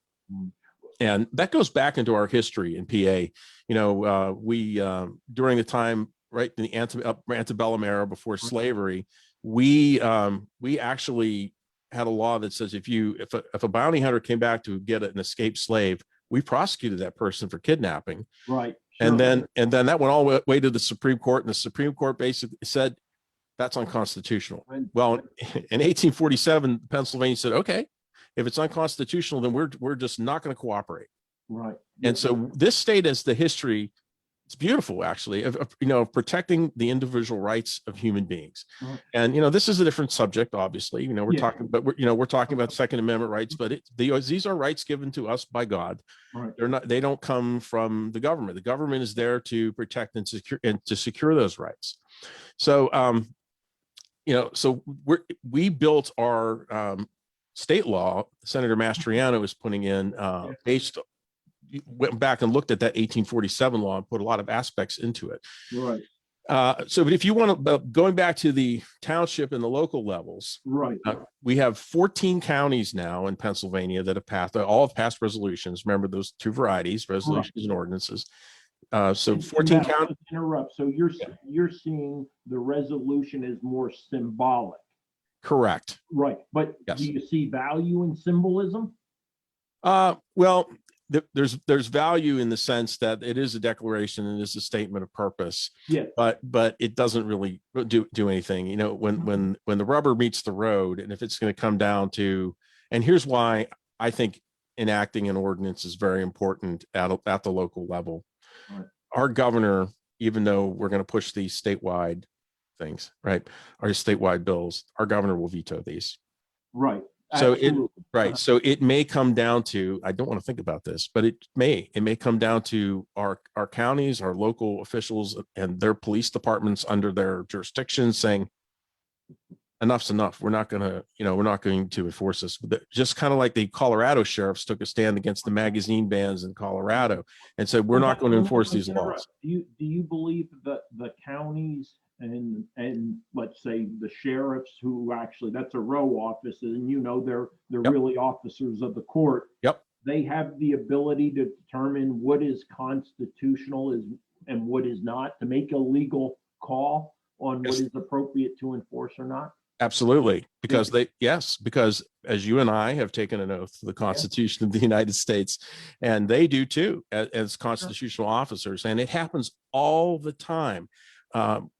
And that goes back into our history in PA. We during the time, right, in the antebellum era before slavery, we actually had a law that says if a bounty hunter came back to get an escaped slave, we prosecuted that person for kidnapping. Right. Sure. And then that went all the way to the Supreme Court, and the Supreme Court basically said that's unconstitutional. Well, in 1847, Pennsylvania said, okay, If it's unconstitutional, then we're just not going to cooperate. Right. And so this state has the history, it's beautiful actually, of protecting the individual rights of human beings. Right. And this is a different subject, obviously. We're talking, but we're talking about Second Amendment rights, but these are rights given to us by God. Right. They don't come from the government. The government is there to protect and secure those rights. So so we built our state law. Senator Mastriano is putting in based. Went back and looked at that 1847 law and put a lot of aspects into it. Right. But if you want to, going back to the township and the local levels, right. We have 14 counties now in Pennsylvania that have passed, all have passed resolutions. Remember those two varieties, resolutions and ordinances. So 14 counties. Interrupt. So you're seeing the resolution as more symbolic. Correct. Right. But yes. Do you see value in symbolism? Well, there's value in the sense that it is a declaration and it is a statement of purpose. Yeah. But it doesn't really do anything. When the rubber meets the road, and if it's going to come down to, and here's why I think enacting an ordinance is very important at the local level. Right. Our governor, even though we're going to push these statewide things, right, our statewide bills, our governor will veto these. Right. So So it may come down to, I don't want to think about this, but it may come down to our counties, our local officials and their police departments under their jurisdiction saying, enough's enough. We're not going to enforce this. Just kind of like the Colorado sheriffs took a stand against the magazine bans in Colorado and said, we're not going to enforce these laws. Do you believe that the counties and let's say the sheriffs, who actually, that's a row office, and they're yep. really officers of the court. Yep. They have the ability to determine what is constitutional and what is not, to make a legal call on what is appropriate to enforce or not. Absolutely, because because as you and I have taken an oath to the Constitution of the United States, and they do too as constitutional officers, and it happens all the time.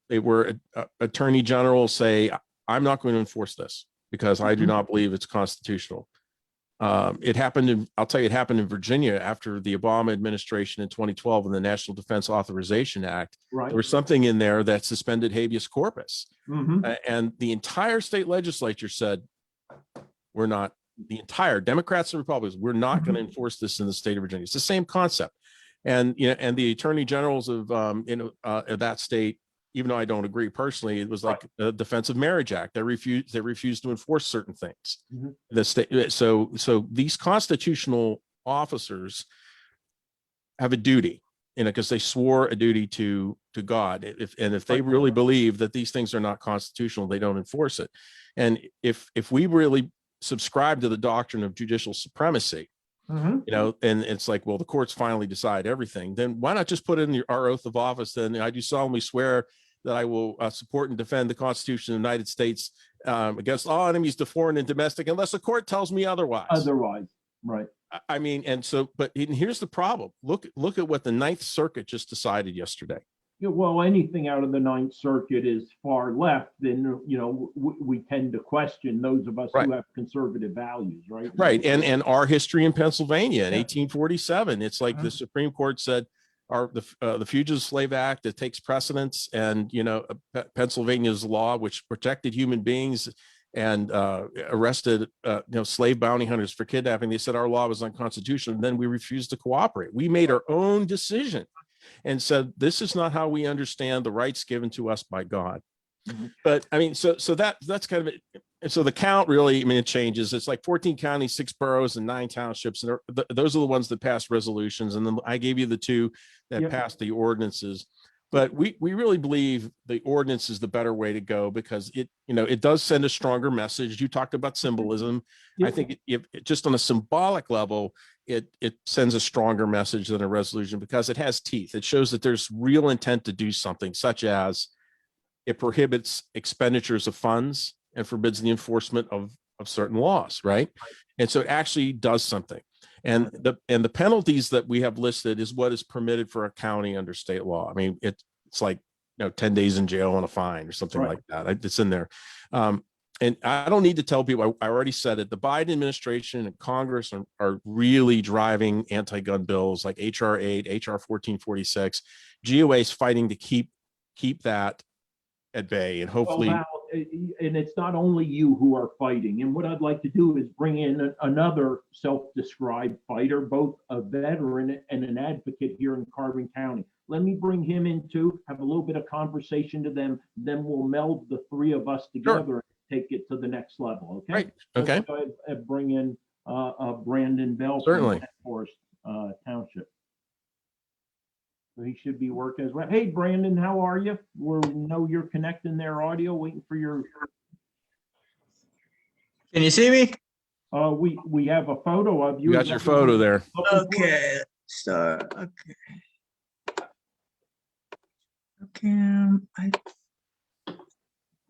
They were attorney general say, I'm not going to enforce this because I do not believe it's constitutional. It happened in Virginia after the Obama administration in 2012 and the National Defense Authorization Act. Right. There was something in there that suspended habeas corpus. Mm-hmm. And the entire state legislature said, the entire Democrats and Republicans, we're not going to enforce this in the state of Virginia. It's the same concept. And the attorney generals of that state, even though I don't agree personally, it was like the Defense of Marriage Act. They refused to enforce certain things. Mm-hmm. The state, so these constitutional officers have a duty, because they swore a duty to God. If they really believe that these things are not constitutional, they don't enforce it. And if we really subscribe to the doctrine of judicial supremacy, and it's like, well, the courts finally decide everything, then why not just put in our oath of office? Then I do solemnly swear that I will support and defend the Constitution of the United States against all enemies, to foreign and domestic, unless the court tells me otherwise. Right. I mean, but here's the problem. Look at what the Ninth Circuit just decided yesterday. Yeah, well, anything out of the Ninth Circuit is far left, then we tend to question those of us who have conservative values, right? Right, and our history in Pennsylvania in 1847, it's like the Supreme Court said, the Fugitive Slave Act, it takes precedence, and Pennsylvania's law, which protected human beings and arrested slave bounty hunters for kidnapping. They said our law was unconstitutional, and then we refused to cooperate. We made our own decision and said, this is not how we understand the rights given to us by God. Mm-hmm. But I mean, so that's kind of it. And so the count really, it changes. It's like 14 counties, 6 boroughs, and 9 townships. And those are the ones that passed resolutions. And then I gave you the 2 that passed the ordinances. But we really believe the ordinance is the better way to go, because it does send a stronger message. You talked about symbolism. Yeah. I think if just on a symbolic level, it sends a stronger message than a resolution, because it has teeth. It shows that there's real intent to do something, such as it prohibits expenditures of funds and forbids the enforcement of certain laws, right? And so it actually does something. And the penalties that we have listed is what is permitted for a county under state law. I mean, it's like 10 days in jail and a fine or something like that. It's in there. and I don't need to tell people, I already said it, the Biden administration and Congress are really driving anti-gun bills like HR 8, HR 1446. GOA is fighting to keep that at bay, and Well, hopefully. Val, and it's not only you who are fighting. And what I'd like to do is bring in another self-described fighter, both a veteran and an advocate here in Carbon County. Let me bring him in too, have a little bit of conversation to them. Then we'll meld the three of us together Sure. and take it to the next level. Okay. Right. Okay. Let's go ahead and bring in Brandon Bell Certainly. from Forest Township. So he should be working as well. Hey, Brandon, how are you? We know you're connecting their audio, waiting for your. Can you see me? We have a photo of you. You got your photo there. Okay. Start. Okay.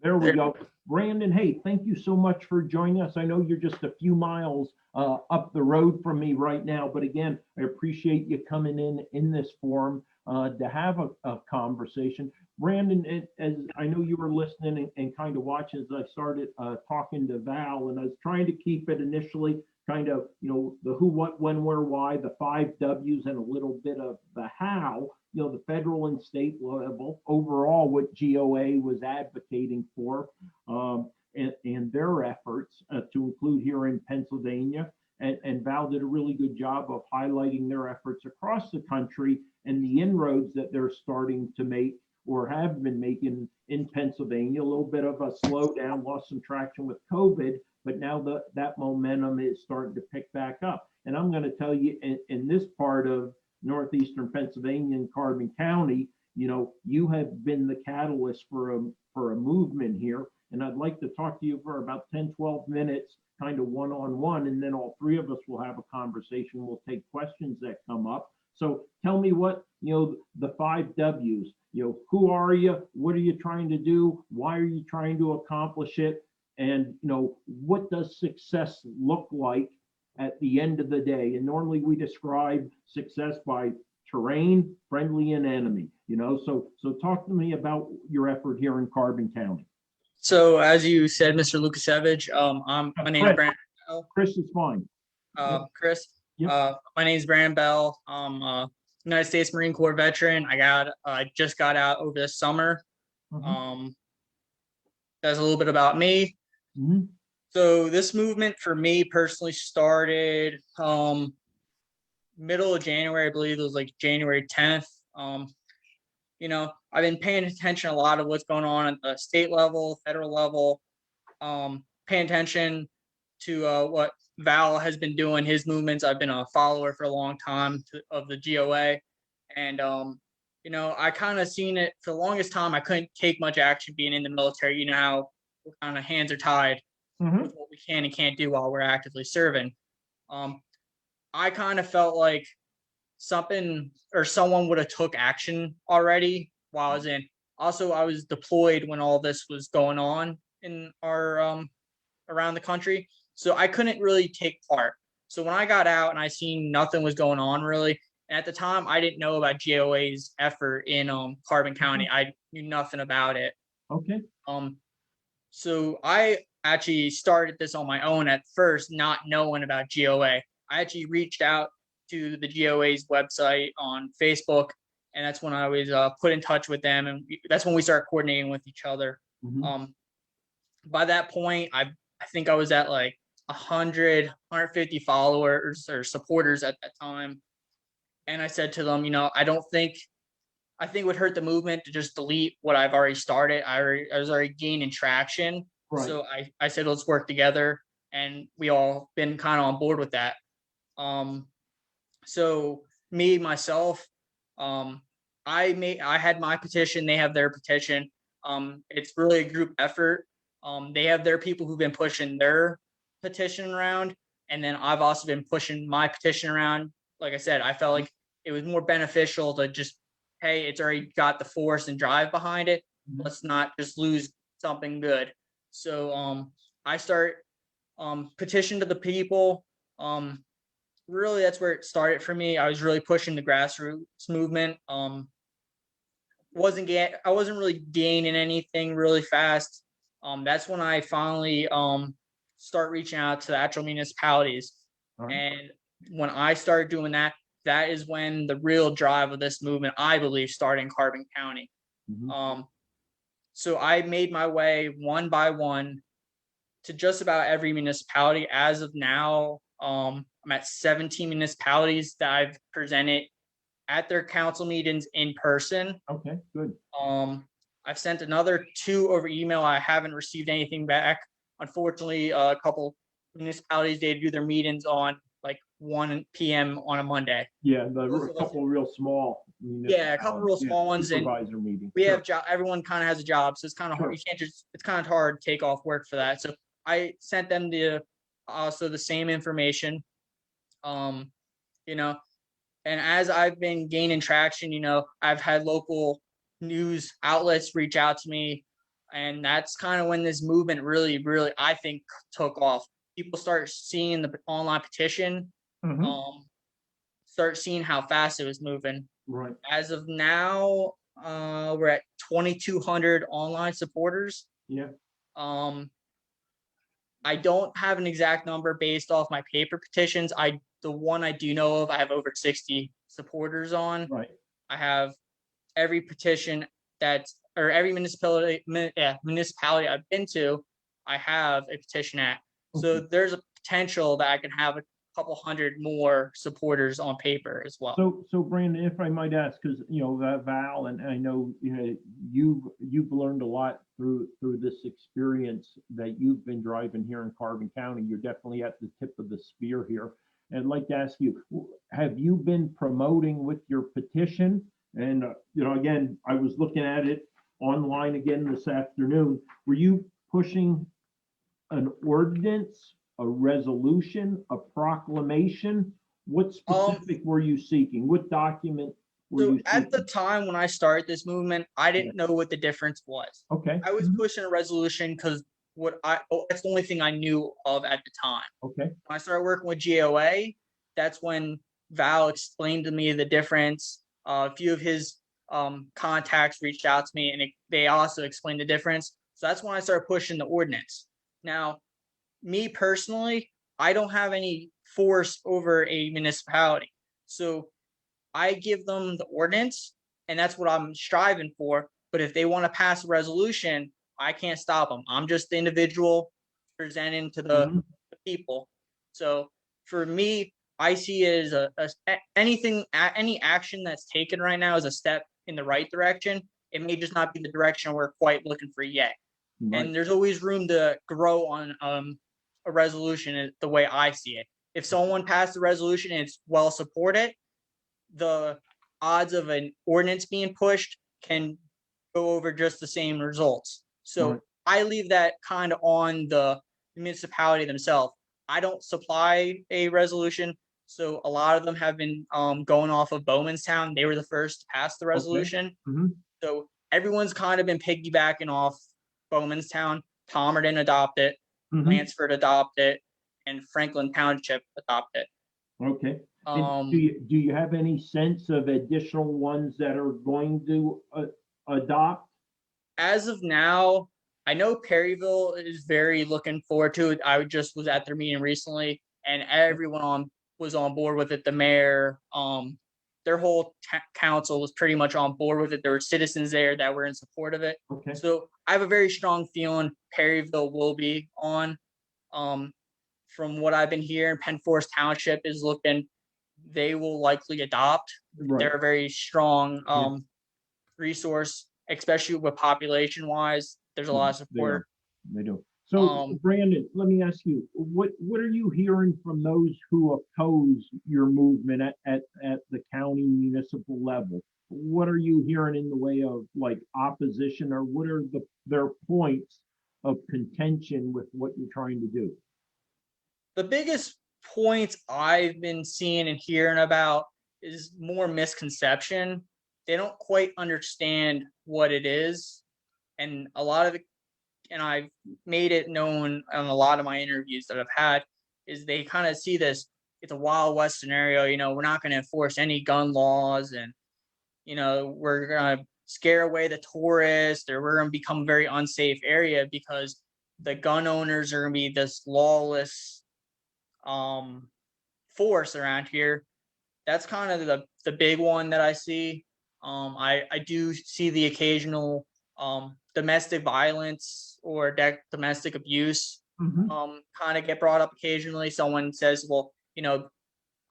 There we go. Brandon, hey, thank you so much for joining us. I know you're just a few miles up the road from me right now, but again, I appreciate you coming in this forum to have a conversation. Brandon, as I know you were listening and kind of watching as I started talking to Val, and I was trying to keep it initially kind of, the who, what, when, where, why, the 5 W's, and a little bit of the how, the federal and state level, overall what GOA was advocating for, and their efforts to include here in Pennsylvania. And Val did a really good job of highlighting their efforts across the country and the inroads that they're starting to make or have been making in Pennsylvania. A little bit of a slowdown, lost some traction with COVID, but now that momentum is starting to pick back up. And I'm going to tell you, in this part of northeastern Pennsylvania and Carbon County, you have been the catalyst for a movement here. And I'd like to talk to you for about 10, 12 minutes, kind of one-on-one, and then all three of us will have a conversation. We'll take questions that come up. So tell me what, the 5 W's, who are you? What are you trying to do? Why are you trying to accomplish it? And, what does success look like at the end of the day? And normally we describe success by terrain, friendly, and enemy, so talk to me about your effort here in Carbon County. So as you said, Mr. Lukasevich, my name is Brandon Bell. Chris is fine. Chris, Yep. My name is Brandon Bell. I'm a United States Marine Corps veteran. I just got out over the summer. Mhm. That's a little bit about me. Mhm. So this movement for me personally started middle of January. I believe it was like January 10th. I've been paying attention a lot of what's going on at the state level, federal level, paying attention to what Val has been doing, his movements. I've been a follower for a long time of the GOA. And, I kind of seen it for the longest time. I couldn't take much action being in the military. How kind of hands are tied with what we can and can't do while we're actively serving. I kind of felt like something or someone would have took action already while I was in. Also, I was deployed when all this was going on in our around the country, so I couldn't really take part. So when I got out and I seen nothing was going on really, and at the time I didn't know about GOA's effort in Carbon County. I knew nothing about it. Okay. So I actually started this on my own at first, not knowing about GOA. I actually reached out to the GOA's website on Facebook, and that's when I was put in touch with them, and that's when we started coordinating with each other. By that point, I think I was at like 150 followers or supporters at that time, and I said to them, I think it would hurt the movement to just delete what I've already started. I was already gaining traction, Right. So I said let's work together, and we all been kind of on board with that. So me, myself, I had my petition, they have their petition. It's really a group effort. They have their people who've been pushing their petition around, and then I've also been pushing my petition around. Like I said, I felt like it was more beneficial to just, hey, it's already got the force and drive behind it. Let's not just lose something good. So I start petition to the people. Really, that's where it started for me. I was really pushing the grassroots movement. I wasn't really gaining anything really fast. That's when I finally start reaching out to the actual municipalities. All right. And when I started doing that, that is when the real drive of this movement, I believe, started in Carbon County. Mhm. So I made my way one by one to just about every municipality. As of now, I'm at 17 municipalities that I've presented at their council meetings in person. Okay, good. I've sent another 2 over email. I haven't received anything back. Unfortunately, a couple municipalities, they do their meetings on like 1 p.m. on a Monday. Yeah, Most a of us- couple real small. Yeah, a couple real small ones, and supervisor meeting. we Sure. have job. Everyone kind of has a job, so it's kind of hard. Sure. You can't just. It's kind of hard to take off work for that. So I sent them the also the same information. Um, you know, and as I've been gaining traction, I've had local news outlets reach out to me, and that's kind of when this movement really, really, I think, took off. People start seeing the online petition, Mhm. start seeing how fast it was moving. Right. As of now, we're at 2,200 online supporters. Yeah. I don't have an exact number based off my paper petitions. The one I do know of, I have over 60 supporters on. Right. I have every petition or every municipality I've been to, I have a petition at. So Okay. there's a potential that I can have a couple hundred more supporters on paper as well. So Brandon, if I might ask, because Val, and I know you've learned a lot through this experience that you've been driving here in Carbon County. You're definitely at the tip of the spear here. And I'd like to ask you, have you been promoting with your petition? And again, I was looking at it online again this afternoon. Were you pushing an ordinance, a resolution, a proclamation? What specific were you seeking? What document were So you at the seeking? time when I started this movement, I didn't know what the difference was. Okay. I was pushing a resolution because that's the only thing I knew of at the time. Okay. When I started working with GOA, that's when Val explained to me the difference. A few of his contacts reached out to me, and they also explained the difference. So that's when I started pushing the ordinance. Now, me personally, I don't have any force over a municipality. So I give them the ordinance, and that's what I'm striving for. But if they want to pass a resolution, I can't stop them. I'm just the individual presenting to the people. So for me, I see it as any action that's taken right now is a step in the right direction. It may just not be the direction we're quite looking for yet. Right. And there's always room to grow on a resolution the way I see it. If someone passed a resolution and it's well supported, the odds of an ordinance being pushed can go over just the same results. So Right. I leave that kind of on the municipality themselves. I don't supply a resolution. So a lot of them have been going off of Bowmanstown. They were the first to pass the resolution. Mhm. So everyone's kind of been piggybacking off Bowmanstown. Palmerton adopted it, Mhm. Lansford adopted it, and Franklin Township adopted it. Okay. And do you have any sense of additional ones that are going to adopt? As of now, I know Perryville is very looking forward to it. I just was at their meeting recently, and everyone was on board with it. The mayor, their whole council was pretty much on board with it. There were citizens there that were in support of it. Okay. So I have a very strong feeling Perryville will be on. From what I've been hearing, Penn Forest Township is looking. They will likely adopt. Right. They're a very strong resource, especially with population wise. There's a lot of support. They do. So Brandon, let me ask you, what are you hearing from those who oppose your movement at the county municipal level? What are you hearing in the way of like opposition, or what are their points of contention with what you're trying to do? The biggest points I've been seeing and hearing about is more misconception. They don't quite understand what it is. And a lot of it, and I've made it known on a lot of my interviews that I've had, is they kind of see this, it's a Wild West scenario. We're not going to enforce any gun laws, and, we're going to scare away the tourists, or we're going to become a very unsafe area because the gun owners are going to be this lawless force around here. That's kind of the big one that I see. I do see the occasional domestic violence or domestic abuse kind of get brought up occasionally. Someone says, well,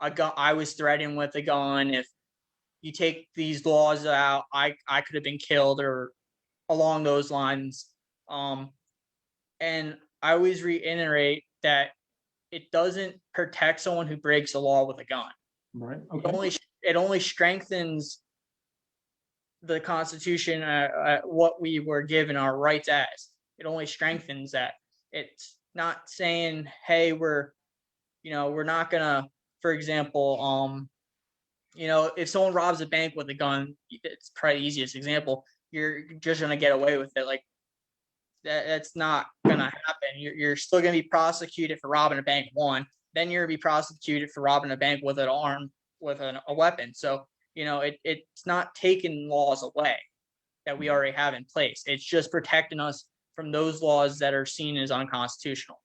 I was threatened with a gun. If you take these laws out, I could have been killed, or along those lines. And I always reiterate that it doesn't protect someone who breaks the law with a gun. Right. Okay. It only strengthens the Constitution, what we were given our rights as. It only strengthens that. It's not saying, hey, we're not gonna, for example, if someone robs a bank with a gun, it's probably the easiest example. You're just gonna get away with it. Like that's not gonna happen. You're still gonna be prosecuted for robbing a bank. One, then you're gonna be prosecuted for robbing a bank with a weapon. So it's not taking laws away that we already have in place. It's just protecting us from those laws that are seen as unconstitutional.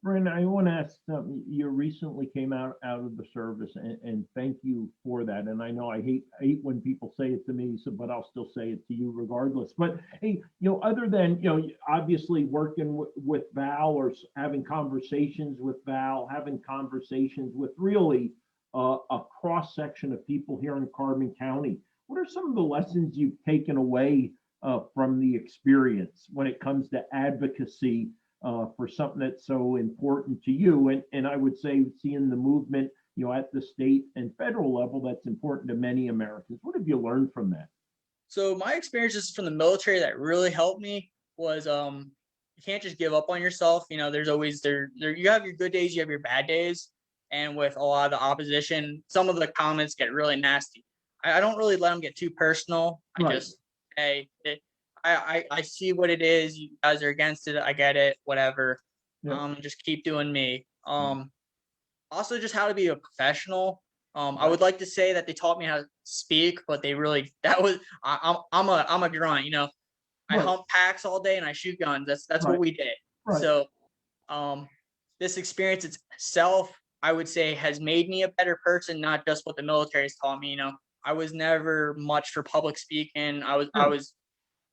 Brandon, I want to ask something. You recently came out of the service, and thank you for that. And I know I hate when people say it to me, but I'll still say it to you regardless. But hey, other than obviously working with Val, or having conversations with Val, having conversations with really a cross section of people here in Carbon County, what are some of the lessons you've taken away from the experience when it comes to advocacy for something that's so important to you? And I would say seeing the movement, at the state and federal level, that's important to many Americans. What have you learned from that? So my experiences from the military that really helped me was you can't just give up on yourself. There's always you have your good days, you have your bad days. And with a lot of the opposition, some of the comments get really nasty. I don't really let them get too personal. I just, hey, I see what it is. You guys are against it. I get it. Whatever. Yeah. Just keep doing me. Also, just how to be a professional. I would like to say that they taught me how to speak, but I'm a grunt. I hump packs all day and I shoot guns. That's what we did. Right. So, this experience itself, I would say, has made me a better person. Not just what the military has taught me. I was never much for public speaking. I was.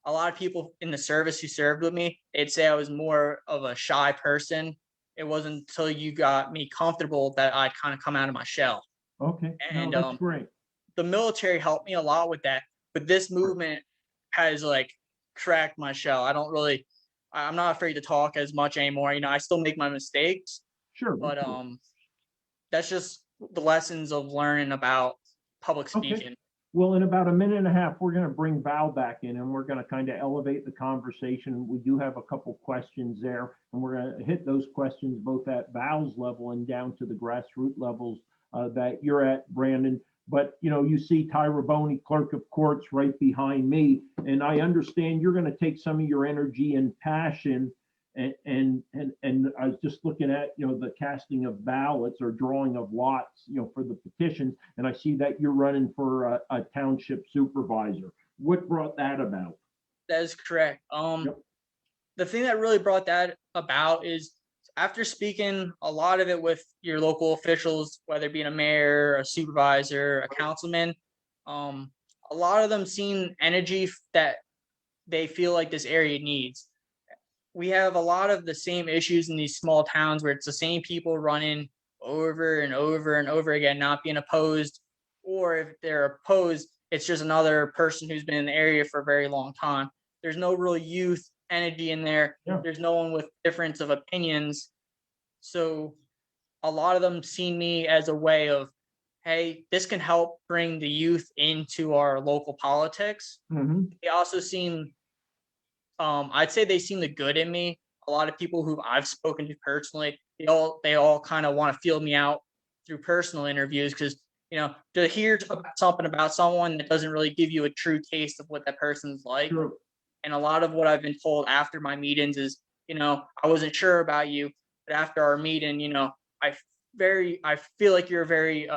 A lot of people in the service who served with me, they'd say I was more of a shy person. It wasn't until you got me comfortable that I'd kind of come out of my shell. Okay. And that's great. The military helped me a lot with that, but this movement has cracked my shell. I'm not afraid to talk as much anymore. I still make my mistakes. Sure. But that's just the lessons of learning about public speaking. Okay. Well, in about a minute and a half, we're going to bring Val back in, and we're going to kind of elevate the conversation. We do have a couple questions there, and we're going to hit those questions both at Val's level and down to the grassroots levels that you're at, Brandon. But, you see Tyra Boney, Clerk of Courts, right behind me, and I understand you're going to take some of your energy and passion. And I was just looking at the casting of ballots or drawing of lots for the petitions, and I see that you're running for a township supervisor. What brought that about? That is correct. The thing that really brought that about is after speaking a lot of it with your local officials, whether it be a mayor, a supervisor, a councilman, a lot of them seen energy that they feel like this area needs. We have a lot of the same issues in these small towns where it's the same people running over and over and over again, not being opposed, or if they're opposed, it's just another person who's been in the area for a very long time. There's no real youth energy in there. Yeah. There's no one with difference of opinions. So a lot of them see me as a way of, hey, this can help bring the youth into our local politics. Mm-hmm. They also seem I'd say they seen the good in me. A lot of people who I've spoken to personally, they all kind of want to feel me out through personal interviews because, to hear something about someone that doesn't really give you a true taste of what that person's like. Sure. And a lot of what I've been told after my meetings is, I wasn't sure about you, but after our meeting, I feel like you're a very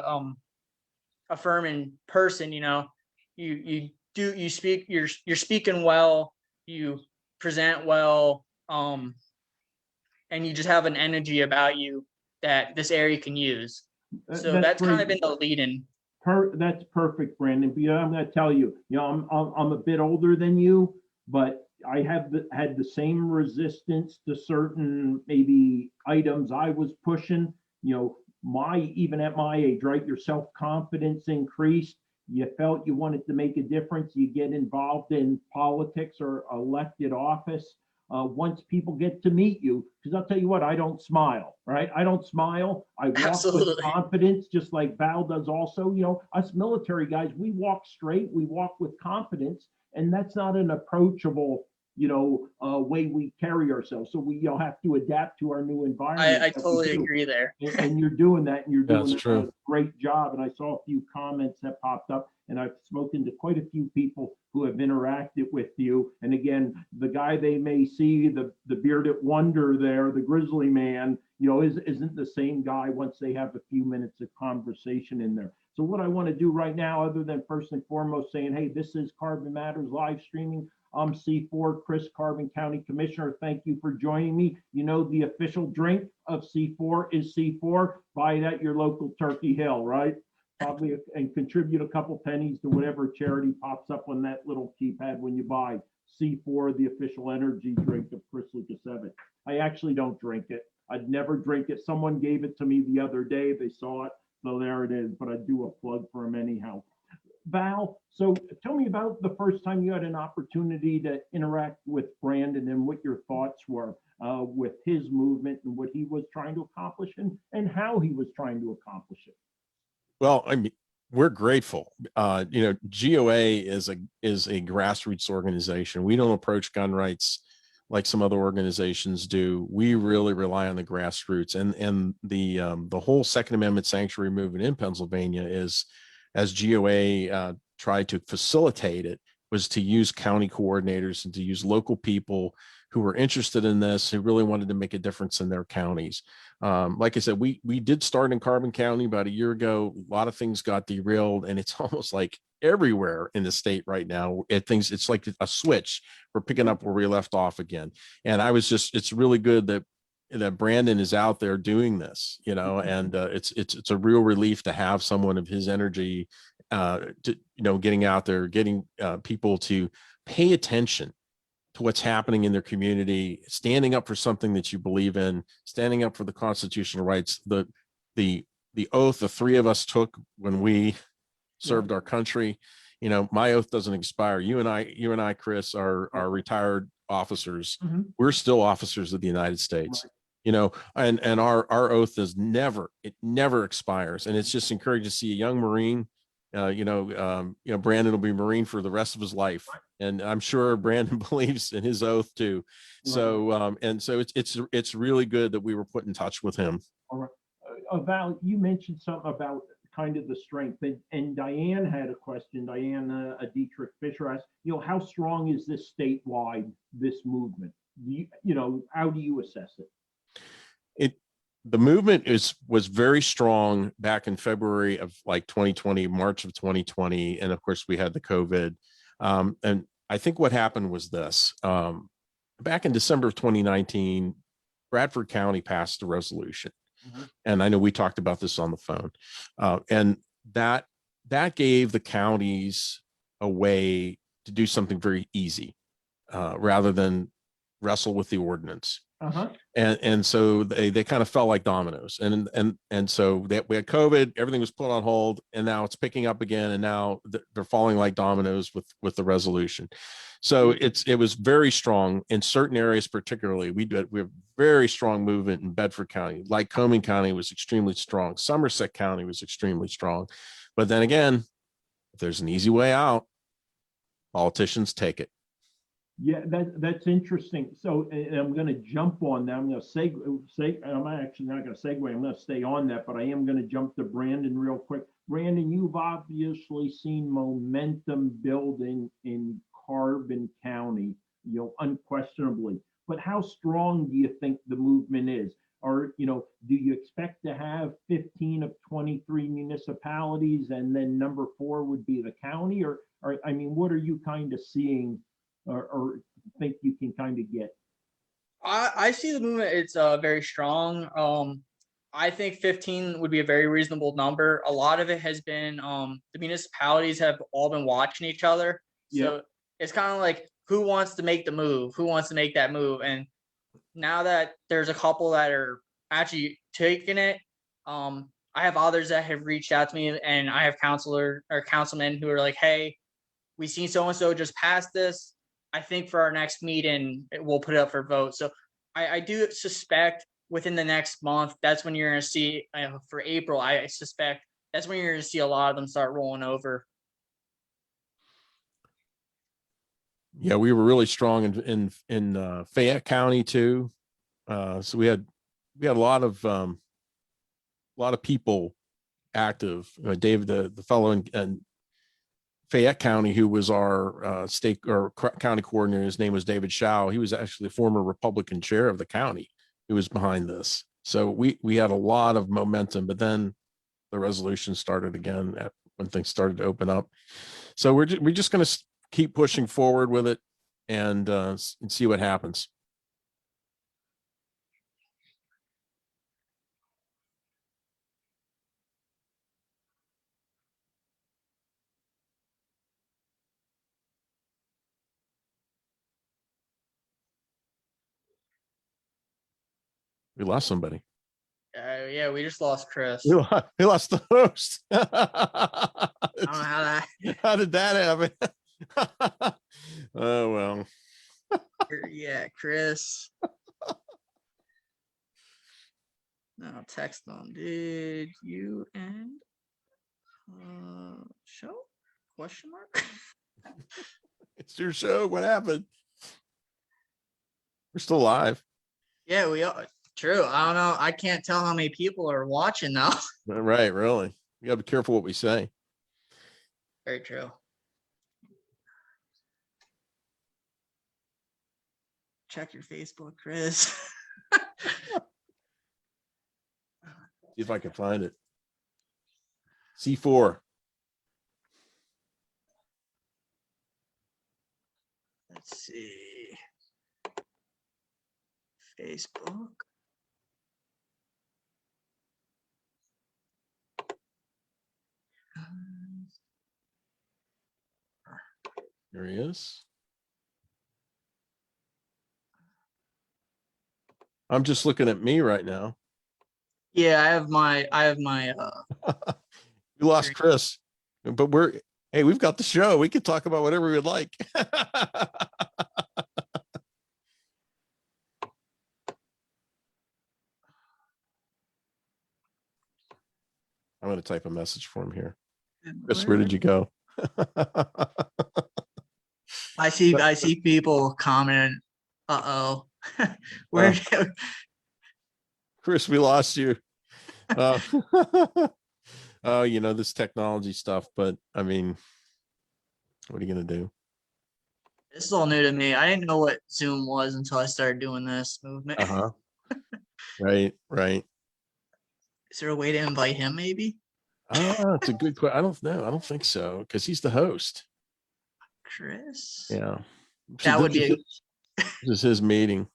affirming person. You you speak, you're speaking well, you present well, and you just have an energy about you that this area can use. So That's that's kind of great. been the lead-in. That's perfect, Brandon. But, I'm going to tell you, I'm a bit older than you, but I have had the same resistance to certain maybe items I was pushing. Even at my age, right? Your self-confidence increased. You felt you wanted to make a difference. You get involved in politics or elected office. Once people get to meet you, because I'll tell you what, I don't smile, right? I don't smile. I walk with Absolutely. confidence, just like Val does also. Us military guys, we walk straight, we walk with confidence, and that's not an approachable, way we carry ourselves. So we have to adapt to our new environment. I totally agree there. And you're doing that, and you're doing That's a true. great job. And I saw a few comments that popped up, and I've spoken to quite a few people who have interacted with you. And again, the guy they may see, the bearded wonder there, the grizzly man, isn't the same guy once they have a few minutes of conversation in there. So what I want to do right now, other than first and foremost saying, hey, this is Carbon Matters live streaming. I'm C4, Chris, Carbon County Commissioner. Thank you for joining me. The official drink of C4 is C4. Buy it at your local Turkey Hill, right? Probably, and contribute a couple pennies to whatever charity pops up on that little keypad when you buy C4, the official energy drink of Chris Lukasiewicz. I actually don't drink it. I'd never drink it. Someone gave it to me the other day. They saw it, so there it is. But I do a plug for him anyhow. Val, so tell me about the first time you had an opportunity to interact with Brandon and what your thoughts were with his movement and what he was trying to accomplish and how he was trying to accomplish it. Well, I mean, we're grateful. GOA is a grassroots organization. We don't approach gun rights like some other organizations do. We really rely on the grassroots, and the whole Second Amendment sanctuary movement in Pennsylvania is, as GOA tried to facilitate it, was to use county coordinators and to use local people who were interested in this, who really wanted to make a difference in their counties. Like I said, we did start in Carbon County about a year ago. A lot of things got derailed, and it's almost like everywhere in the state right now. It's like a switch. We're picking up where we left off again. And it's really good that Brandon is out there doing this, and it's a real relief to have someone of his energy, getting out there, getting people to pay attention to what's happening in their community, standing up for something that you believe in, standing up for the constitutional rights, the oath the three of us took when we served our country. My oath doesn't expire. You and I, Chris, are retired officers. Mm-hmm. We're still officers of the United States. Right. And our oath never expires. And it's just encouraging to see a young Marine. Brandon will be Marine for the rest of his life, and I'm sure Brandon believes in his oath too. So, it's really good that we were put in touch with him. All right, Val, you mentioned something about kind of the strength, and Diane had a question. Diane Dietrich Fisher asked, how strong is this statewide, this movement? How do you assess it? The movement was very strong back in February of 2020, March of 2020. And of course we had the COVID. And I think what happened was this, back in December of 2019, Bradford County passed a resolution. Mm-hmm. And I know we talked about this on the phone. And that gave the counties a way to do something very easy, rather than wrestle with the ordinance. Uh-huh. And so they kind of fell like dominoes, and so we had COVID, everything was put on hold, and now it's picking up again, and now they're falling like dominoes with the resolution. So it was very strong in certain areas. Particularly, we have very strong movement in Bedford County. Lycoming County was extremely strong. Somerset County was extremely strong. But then again, if there's an easy way out, politicians take it. Yeah, that's interesting. So I'm going to jump on that. I'm going to say I'm actually not going to segue. I'm going to stay on that, but I am going to jump to Brandon real quick. Brandon, you've obviously seen momentum building in Carbon County, unquestionably. But how strong do you think the movement is? Or, do you expect to have 15 of 23 municipalities, and then number 4 would be the county? Or or I mean, what are you kind of seeing or think you can kind of get? I see the movement. It's very strong. I think 15 would be a very reasonable number. A lot of it has been the municipalities have all been watching each other. So it's kind of like who wants to make the move, who wants to make that move. And now that there's a couple that are actually taking it, I have others that have reached out to me, and I have councilmen who are like, hey, we seen so and so just passed this. I think for our next meeting, we'll put it up for vote. So I do suspect within the next month, that's when you're going to see for April, I suspect that's when you're going to see a lot of them start rolling over. Yeah, we were really strong in Fayette County too. So we had a lot of people active. David, the fellow in Fayette County, who was our state or county coordinator, his name was David Shaw. He was actually the former Republican chair of the county who was behind this. So we had a lot of momentum, but then the resolution started again when things started to open up. So we're just going to keep pushing forward with it and see what happens. We lost somebody. Yeah, we just lost Chris. We lost the host. I don't know how that. How did that happen? Oh, well. Yeah, Chris. Now text them. Did you end show? Question mark. It's your show. What happened? We're still live. Yeah, we are. True. I don't know. I can't tell how many people are watching now. Right, really. You gotta be careful what we say. Very true. Check your Facebook, Chris. See if I can find it. C4. Let's see. Facebook. There he is. I'm just looking at me right now. Yeah, I have my We lost Chris, but we've got the show. We can talk about whatever we would like. I'm going to type a message for him here. Chris, where did you go? I see people commenting. Where Chris, we lost you. Oh, this technology stuff, but I mean, what are you going to do? This is all new to me. I didn't know what Zoom was until I started doing this movement. Right. Is there a way to invite him maybe? It's a good question. I don't know. I don't think so, because he's the host. Chris? Yeah. That would be this is his meeting.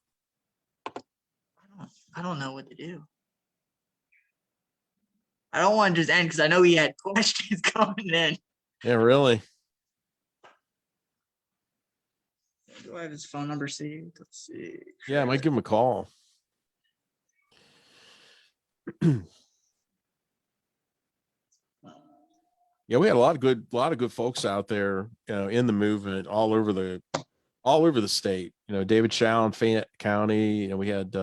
I don't know what to do. I don't want to just end because I know he had questions coming in. Yeah, really. Do I have his phone number saved? Let's see. Yeah, I might give him a call. Yeah, we had a lot of good folks out there, in the movement all over the state. David Shaw in Fayette County. We had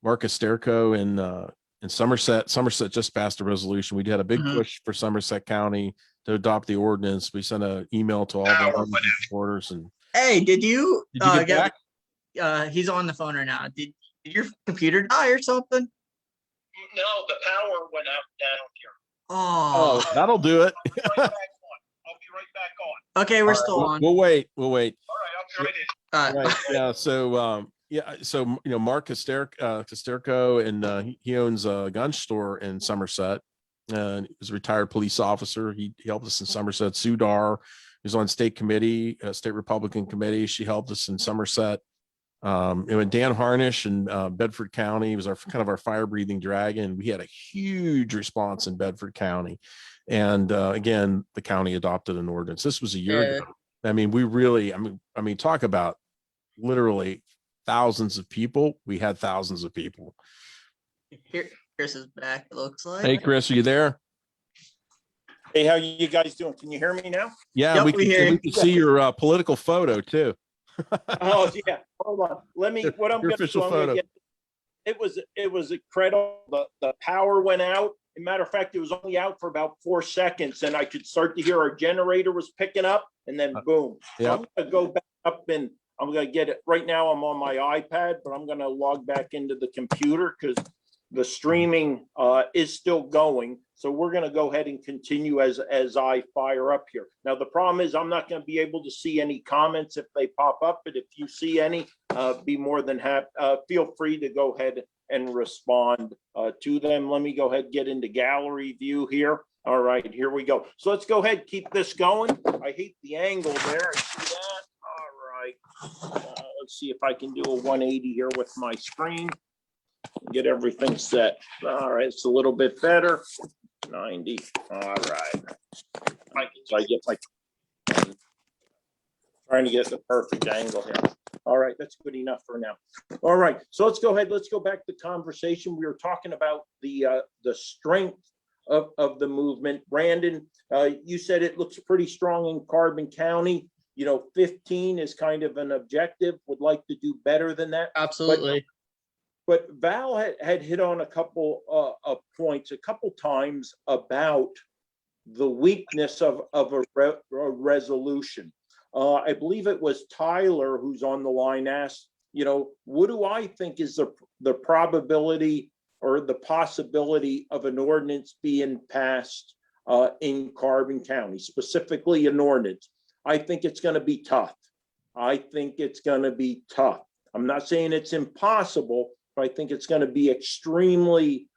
Marcus Sterco in Somerset. Somerset just passed a resolution. We had a big push for Somerset County to adopt the ordinance. We sent an email to all the supporters. And hey, did you get back? He's on the phone right now. Did your computer die or something? No, the power went out down here. Oh, that'll do it. I'll be right back on. Okay, we're still on. We'll wait. All right, I'll be right in. Right. Yeah. So, Mark Casterco, and he owns a gun store in Somerset. And he was a retired police officer. He helped us in Somerset. Sudar was on state committee, state Republican committee. She helped us in Somerset. Dan Harnish in Bedford County was our fire breathing dragon. We had a huge response in Bedford County. And again, the county adopted an ordinance. This was a year ago. I mean, talk about literally thousands of people. We had thousands of people. Here, Chris is back, it looks like. Hey, Chris, are you there? Hey, how you guys doing? Can you hear me now? Yeah, Yep, we we hear can you. see your political photo too. Oh yeah. Hold on. Let me. What I'm Your going to official do. I'm gonna photo. get. It was incredible. The power went out. As a matter of fact, it was only out for about 4 seconds, and I could start to hear our generator was picking up, and then boom. So Yeah. I'm going to go back up and I'm going to get it. Right now, I'm on my iPad, but I'm going to log back into the computer because the streaming is still going. So we're going to go ahead and continue as I fire up here. Now, the problem is I'm not going to be able to see any comments if they pop up, but if you see any, be more than happy. Feel free to go ahead and respond to them. Let me go ahead and get into gallery view here. All right, here we go. So let's go ahead, keep this going. I hate the angle there. I see that. All right. Let's see if I can do a 180 here with my screen. Get everything set. All right, it's a little bit better. 90. All right. So I get my trying to get the perfect angle here. All right, that's good enough for now. All right, so let's go ahead. Let's go back to conversation. We were talking about the strength of the movement. Brandon, you said it looks pretty strong in Carbon County. 15 is kind of an objective. Would like to do better than that. Absolutely. But Val had hit on a couple of points a couple times about the weakness of a resolution. I believe it was Tyler who's on the line asked, what do I think is the probability or the possibility of an ordinance being passed in Carbon County, specifically an ordinance? I think it's going to be tough. I'm not saying it's impossible, but I think it's going to be extremely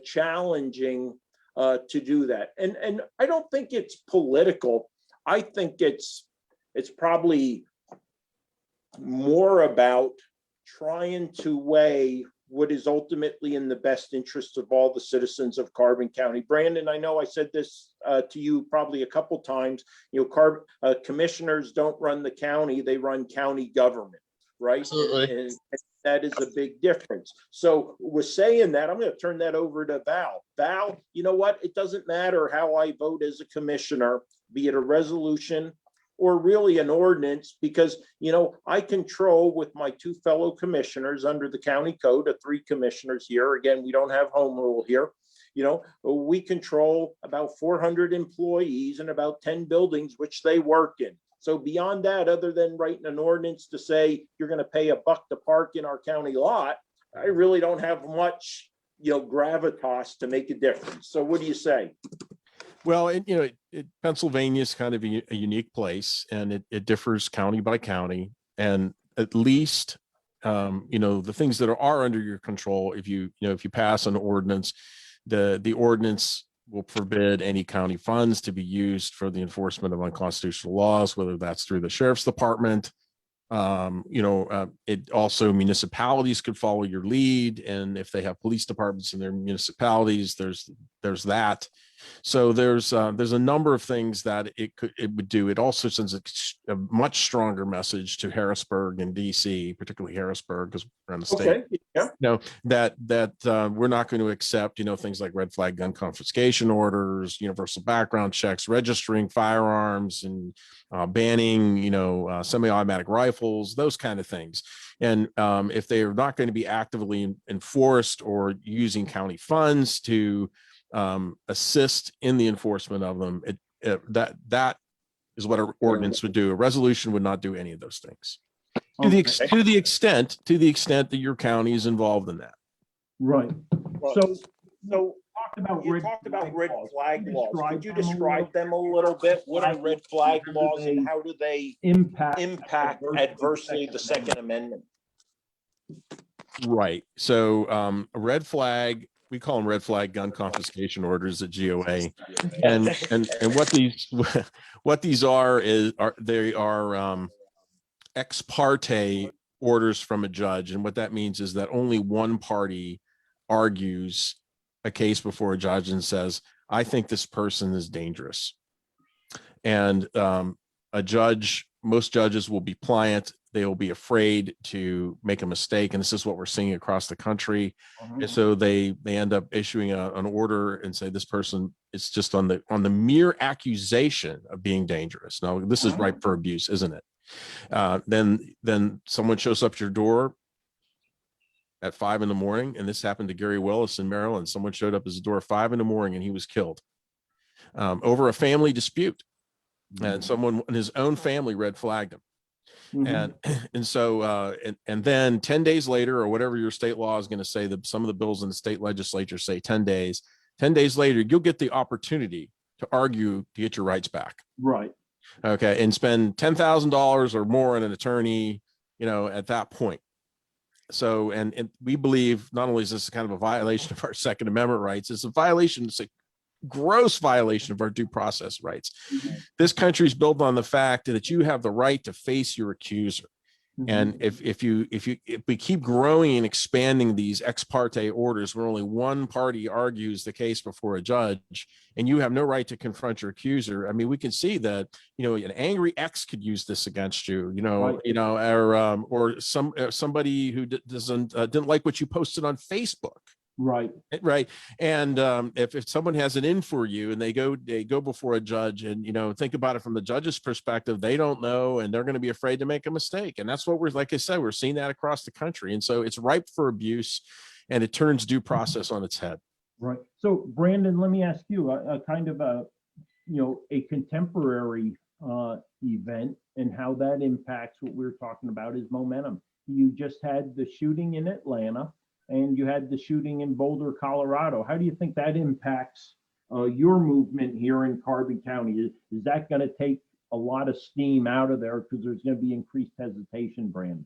challenging to do that. And I don't think it's political. I think it's probably more about trying to weigh what is ultimately in the best interest of all the citizens of Carbon County. Brandon, I know I said this to you probably a couple times. Commissioners don't run the county; they run county government, right? Absolutely. And that is a big difference. So with saying that, I'm going to turn that over to Val. Val, you know what? It doesn't matter how I vote as a commissioner, be it a resolution or really an ordinance, because, I control with my two fellow commissioners under the county code of 3 commissioners here. Again, we don't have home rule here. We control about 400 employees and about 10 buildings, which they work in. So beyond that, other than writing an ordinance to say you're going to pay $1 to park in our county lot, I really don't have much, gravitas to make a difference. So what do you say? Well, Pennsylvania is kind of a unique place, and it differs county by county. And at least, the things that are under your control, if you pass an ordinance, the ordinance will forbid any county funds to be used for the enforcement of unconstitutional laws, whether that's through the sheriff's department. It also, municipalities could follow your lead, and if they have police departments in their municipalities, there's that. So there's a number of things that it would do. It also sends a much stronger message to Harrisburg and DC, particularly Harrisburg, because we're in the state. Okay. Yeah. That we're not going to accept, things like red flag gun confiscation orders, universal background checks, registering firearms, and banning, semi-automatic rifles, those kind of things. And if they are not going to be actively enforced or using county funds to assist in the enforcement of them, that is what an ordinance would do. A resolution would not do any of those things. To the extent that your county is involved in that. Right. So You talked about red flag laws. Could you describe them a little bit? What are red flag laws and how do they impact adversely the Second Amendment? Right. So a red flag we call them red flag gun confiscation orders at GOA. And what these what these are they are ex parte orders from a judge. And what that means is that only one party argues a case before a judge and says, I think this person is dangerous. And most judges will be pliant. They will be afraid to make a mistake. And this is what we're seeing across the country. And so they end up issuing an order and say, this person is just on the mere accusation of being dangerous. Now, this is ripe for abuse, isn't it? Then someone shows up at your door at 5 a.m. and this happened to Gary Willis in Maryland. Someone showed up at his door at 5 a.m. and he was killed over a family dispute, and someone in his own family red flagged him. And so and then 10 days later, or whatever your state law is going to say, that some of the bills in the state legislature say 10 days. 10 days later, you'll get the opportunity to argue to get your rights back. Right. Okay, and spend $10,000 or more on an attorney, at that point. So, and we believe not only is this kind of a violation of our Second Amendment rights, it's a gross violation of our due process rights. This country is built on the fact that you have the right to face your accuser. And if we keep growing and expanding these ex parte orders where only one party argues the case before a judge, and you have no right to confront your accuser, I mean, we can see that an angry ex could use this against you, or somebody who didn't like what you posted on Facebook. Right. And if someone has it in for you and they go before a judge, and think about it from the judge's perspective, they don't know, and they're going to be afraid to make a mistake. And that's what like I said, we're seeing that across the country. And so it's ripe for abuse, and it turns due process on its head. Right. So Brandon, let me ask you a kind of a contemporary event, and how that impacts what we're talking about is momentum. You just had the shooting in Atlanta, and you had the shooting in Boulder, Colorado. How do you think that impacts your movement here in Carbon County? Is that going to take a lot of steam out of there because there's going to be increased hesitation, Brandon?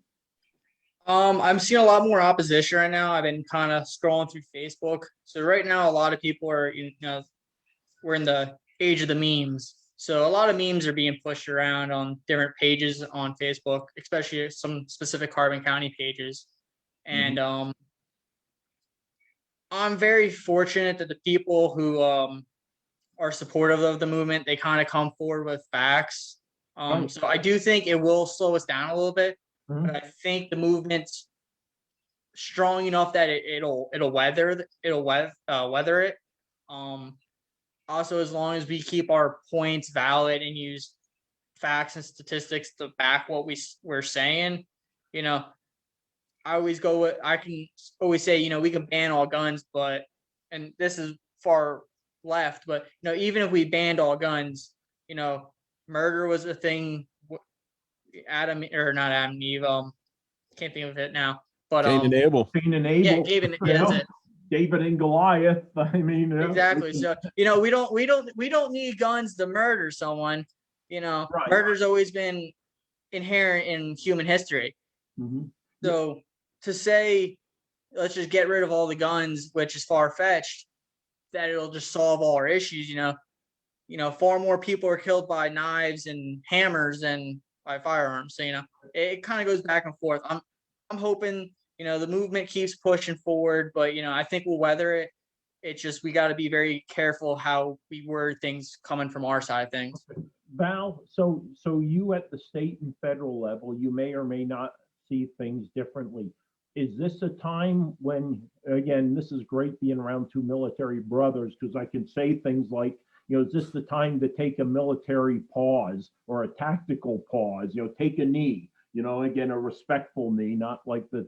I'm seeing a lot more opposition right now. I've been kind of scrolling through Facebook. So right now, a lot of people are, we're in the age of the memes. So a lot of memes are being pushed around on different pages on Facebook, especially some specific Carbon County pages. And I'm very fortunate that the people who are supportive of the movement, they kind of come forward with facts. So I do think it will slow us down a little bit, but I think the movement's strong enough that it'll weather it. Also, as long as we keep our points valid and use facts and statistics to back what we're saying, I can always say, we can ban all guns, and this is far left, but, even if we banned all guns, murder was a thing. Not Adam and Eve, can't think of it now, but Cain and Abel. Yeah, that's it. David and Goliath. I mean, exactly. So, we don't need guns to murder someone. Murder's always been inherent in human history. So to say, let's just get rid of all the guns, which is far-fetched, that it'll just solve all our issues, far more people are killed by knives and hammers than by firearms. So, it kind of goes back and forth. I'm hoping, the movement keeps pushing forward, but, I think we'll weather it. It's just, we got to be very careful how we word things coming from our side of things. Val, so you at the state and federal level, you may or may not see things differently. Is this a time when, again, this is great being around two military brothers, because I can say things like, is this the time to take a military pause or a tactical pause, take a knee, again, a respectful knee, not like the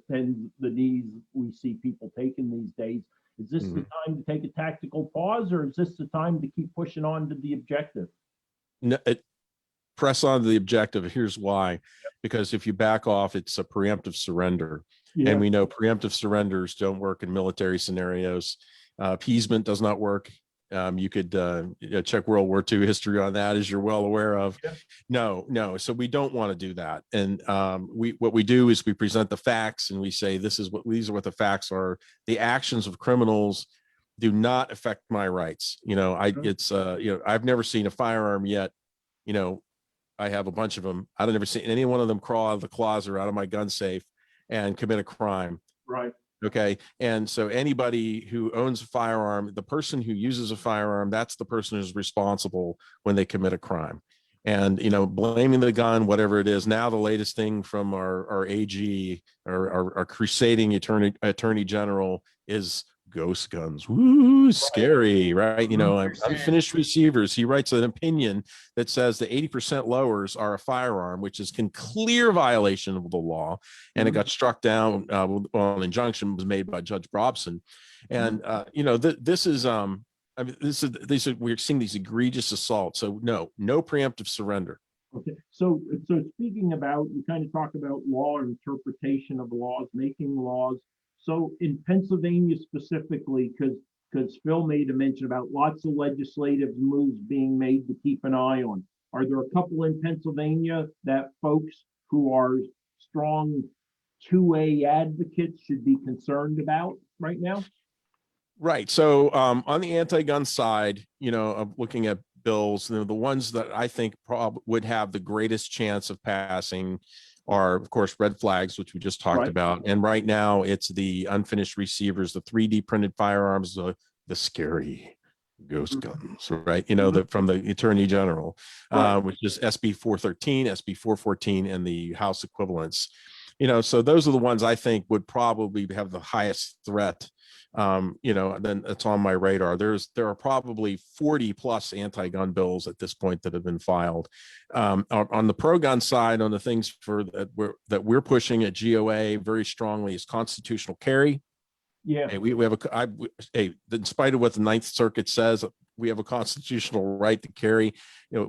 knees we see people taking these days. Is this the time to take a tactical pause, or is this the time to keep pushing on to the objective? No, press on to the objective. Here's why. Because if you back off, it's a preemptive surrender. Yeah. And we know preemptive surrenders don't work in military scenarios. Appeasement does not work. You could check World War II history on that, as you're well aware of. Yeah. No. So we don't want to do that. And what we do is we present the facts, and we say these are what the facts are. The actions of criminals do not affect my rights. I've never seen a firearm yet. I have a bunch of them. I've never seen any one of them crawl out of the closet or out of my gun safe and commit a crime. Right. Okay. And so anybody who owns a firearm, the person who uses a firearm, that's the person who's responsible when they commit a crime. And, blaming the gun, whatever it is. Now, the latest thing from our AG, our crusading attorney general, is ghost guns. Woo, scary, right? 100%. Unfinished receivers. He writes an opinion that says the 80% lowers are a firearm, which is in clear violation of the law. And it got struck down on injunction was made by Judge Brobson. And, this is, we're seeing these egregious assaults. So no preemptive surrender. Okay. So speaking about, you kind of talk about law and interpretation of laws, making laws. So in Pennsylvania specifically, because Phil made a mention about lots of legislative moves being made to keep an eye on. Are there a couple in Pennsylvania that folks who are strong 2A advocates should be concerned about right now? Right. So on the anti-gun side, of looking at bills, the ones that I think would have the greatest chance of passing are, of course, red flags, which we just talked about. And right now it's the unfinished receivers, the 3D printed firearms, the scary ghost guns, right? From the Attorney General, which is SB 413, SB 414, and the House equivalents. So those are the ones I think would probably have the highest threat. Then it's on my radar. There are probably 40 plus anti-gun bills at this point that have been filed. On the pro-gun side, on the things that we're pushing at GOA very strongly is constitutional carry. Yeah. Hey, we have in spite of what the Ninth Circuit says, we have a constitutional right to carry.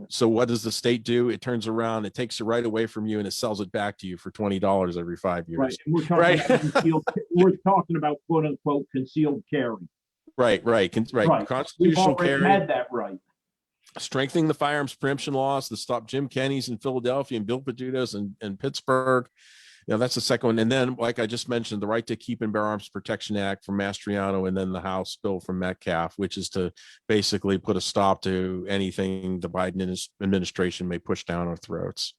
So what does the state do? It turns around, it takes it right away from you, and it sells it back to you for $20 every 5 years. Right. And we're talking about quote unquote concealed carry. Right. Constitutional We've already carry. had that right. Strengthening the firearms preemption laws to stop Jim Kenney's in Philadelphia and Bill Peduto's in Pittsburgh. That's the second one. And then, like I just mentioned, the Right to Keep and Bear Arms Protection Act from Mastriano, and then the House bill from Metcalf, which is to basically put a stop to anything the Biden administration may push down our throats.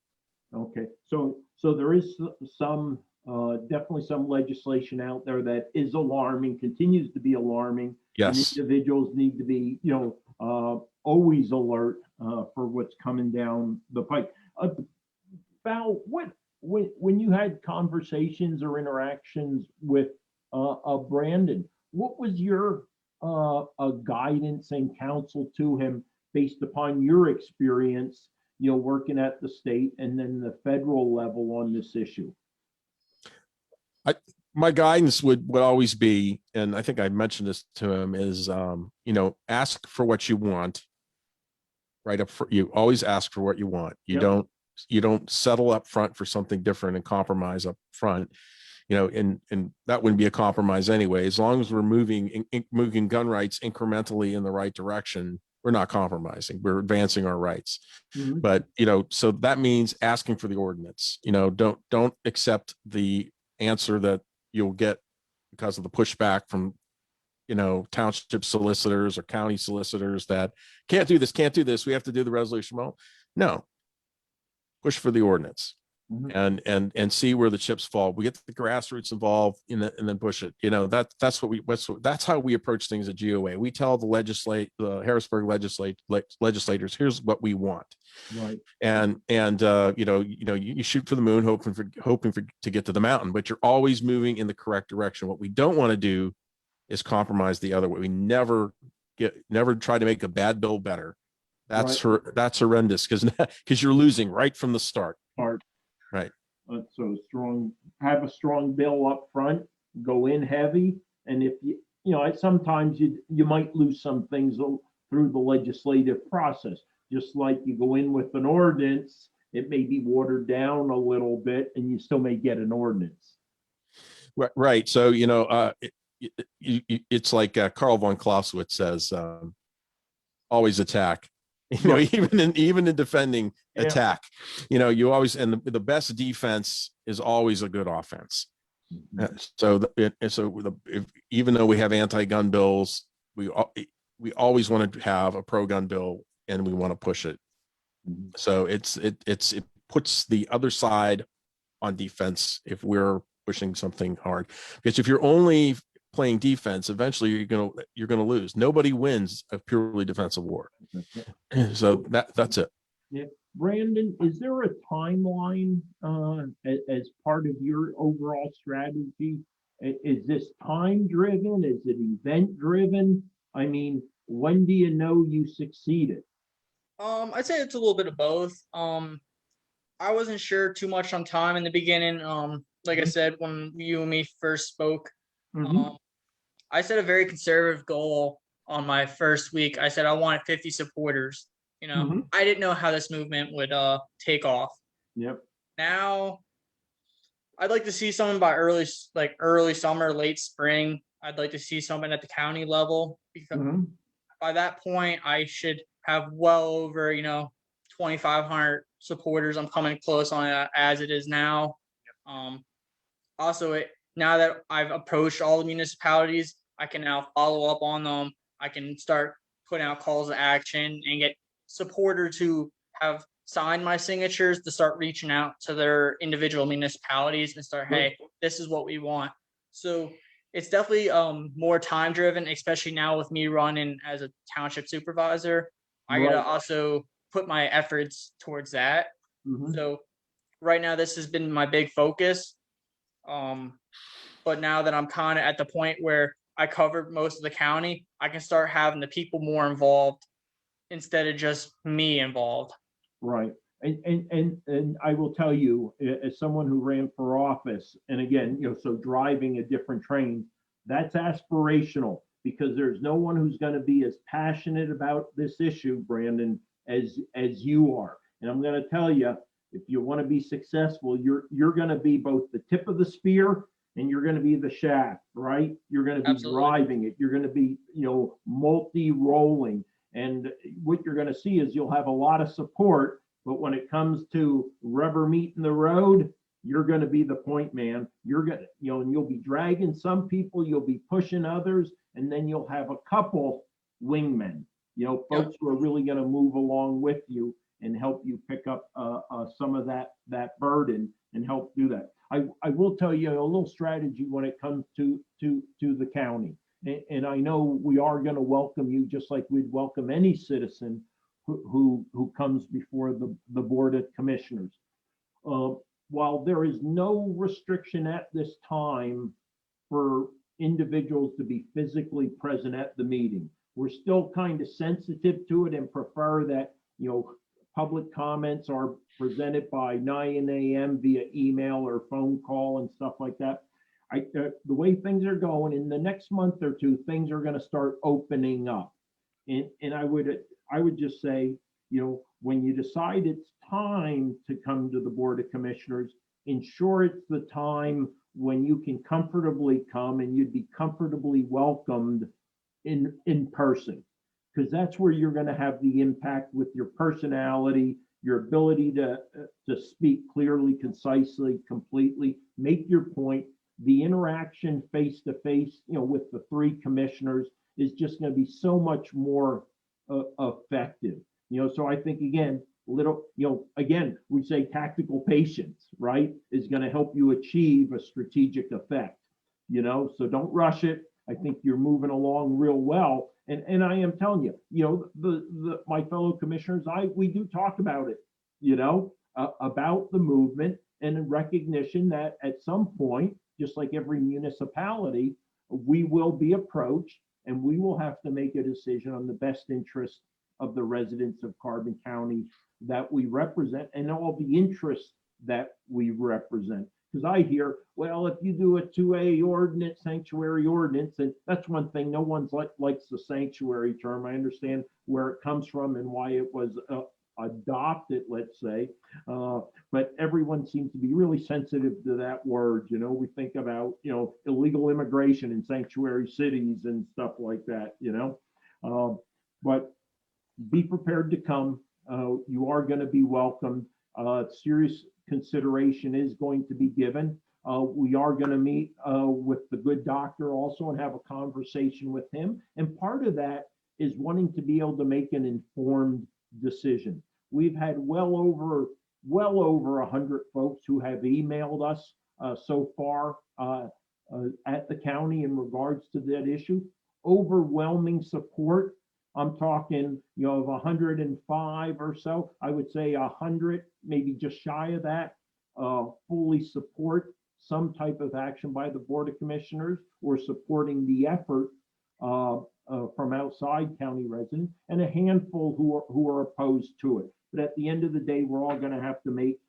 Okay. So there is some, definitely some legislation out there that is alarming, continues to be alarming. Yes. And individuals need to be, always alert for what's coming down the pike. Val, when you had conversations or interactions with Brandon, what was your guidance and counsel to him based upon your experience, working at the state and then the federal level on this issue? My guidance would always be, and I think I mentioned this to him, is ask for what you want. Right up for you always ask for what you want. You don't settle up front for something different and compromise up front, and that wouldn't be a compromise anyway. As long as we're moving gun rights incrementally in the right direction, we're not compromising. We're advancing our rights. Mm-hmm. But, so that means asking for the ordinance. Don't accept the answer that you'll get because of the pushback from township solicitors or county solicitors that can't do this. We have to do the resolution. Well, no. Push for the ordinance. Mm-hmm. and see where the chips fall. We get the grassroots involved and then push it. That's how we approach things at GOA. We tell the Harrisburg legislators, here's what we want. Right. And you shoot for the moon, hoping for to get to the mountain, but you're always moving in the correct direction. What we don't want to do is compromise the other way. We never try to make a bad bill better. That's horrendous because you're losing right from the start. Right. So have a strong bill up front, go in heavy. And if sometimes you might lose some things through the legislative process, just like you go in with an ordinance, it may be watered down a little bit and you still may get an ordinance. Right. So, it's like Karl von Clausewitz says, always attack. Even in defending attack, you always, and the best defense is always a good offense. Mm-hmm. Even though we have anti-gun bills, we always want to have a pro-gun bill, and we want to push it. So it puts the other side on defense if we're pushing something hard, because if you're only playing defense, eventually you're gonna lose. Nobody wins a purely defensive war. So that's it. Yeah. Brandon, is there a timeline as part of your overall strategy? Is this time driven? Is it event driven? I mean, when do you know you succeeded? I'd say it's a little bit of both. I wasn't sure too much on time in the beginning. Like I said, when you and me first spoke, Mhm. I set a very conservative goal on my first week. I said I wanted 50 supporters. Mhm. I didn't know how this movement would take off. Yep. Now I'd like to see someone by early summer, late spring. I'd like to see someone at the county level, because Mhm. by that point I should have well over 2,500 supporters. I'm coming close on it as it is now. Also, now that I've approached all the municipalities, I can now follow up on them. I can start putting out calls to action and get supporters who have signed my signatures to start reaching out to their individual municipalities and start, hey, this is what we want. So it's definitely more time driven, especially now with me running as a township supervisor. I gotta Right. also put my efforts towards that. Mhm. So right now, this has been my big focus. But now that I'm kind of at the point where I covered most of the county, I can start having the people more involved instead of just me involved. Right. And I will tell you, as someone who ran for office, and again, so driving a different train, that's aspirational, because there's no one who's going to be as passionate about this issue, Brandon, as you are. And I'm going to tell you, if you want to be successful, you're going to be both the tip of the spear and you're going to be the shaft, right? You're going to be Absolutely. driving it. You're going to be, multi-rolling. And what you're going to see is you'll have a lot of support, but when it comes to rubber meeting the road, you're going to be the point man. You're going to, and you'll be dragging some people, you'll be pushing others, and then you'll have a couple wingmen, folks who are really going to move along with you and help you pick up some of that burden and help do that. I will tell you a little strategy when it comes to the county. And I know we are going to welcome you just like we'd welcome any citizen who comes before the Board of Commissioners. While there is no restriction at this time for individuals to be physically present at the meeting, we're still kind of sensitive to it and prefer that, public comments are presented by 9 a.m. via email or phone call and stuff like that. The way things are going in the next month or two, things are going to start opening up. And I would just say, when you decide it's time to come to the Board of Commissioners, ensure it's the time when you can comfortably come and you'd be comfortably welcomed in person, because that's where you're going to have the impact with your personality, your ability to speak clearly, concisely, completely, make your point. The interaction face to face, with the three commissioners is just going to be so much more effective. So I think again, again, we say tactical patience, right, is going to help you achieve a strategic effect. So don't rush it. I think you're moving along real well. And I am telling you, my fellow commissioners, we do talk about it, about the movement, and in recognition that at some point, just like every municipality, we will be approached and we will have to make a decision on the best interest of the residents of Carbon County that we represent and all the interests that we represent. Because I hear, well, if you do a 2A ordinance, sanctuary ordinance, and that's one thing, no one's likes the sanctuary term. I understand where it comes from and why it was adopted, let's say, but everyone seems to be really sensitive to that word. We think about, illegal immigration in sanctuary cities and stuff like that, but be prepared to come. You are going to be welcomed. Serious consideration is going to be given. We are going to meet with the good doctor also and have a conversation with him. And part of that is wanting to be able to make an informed decision. We've had well over 100 folks who have emailed us so far at the county in regards to that issue. Overwhelming support. I'm talking, of 105 or so, I would say 100, maybe just shy of that, fully support some type of action by the Board of Commissioners or supporting the effort from outside county residents, and a handful who are opposed to it. But at the end of the day, we're all going to have to make,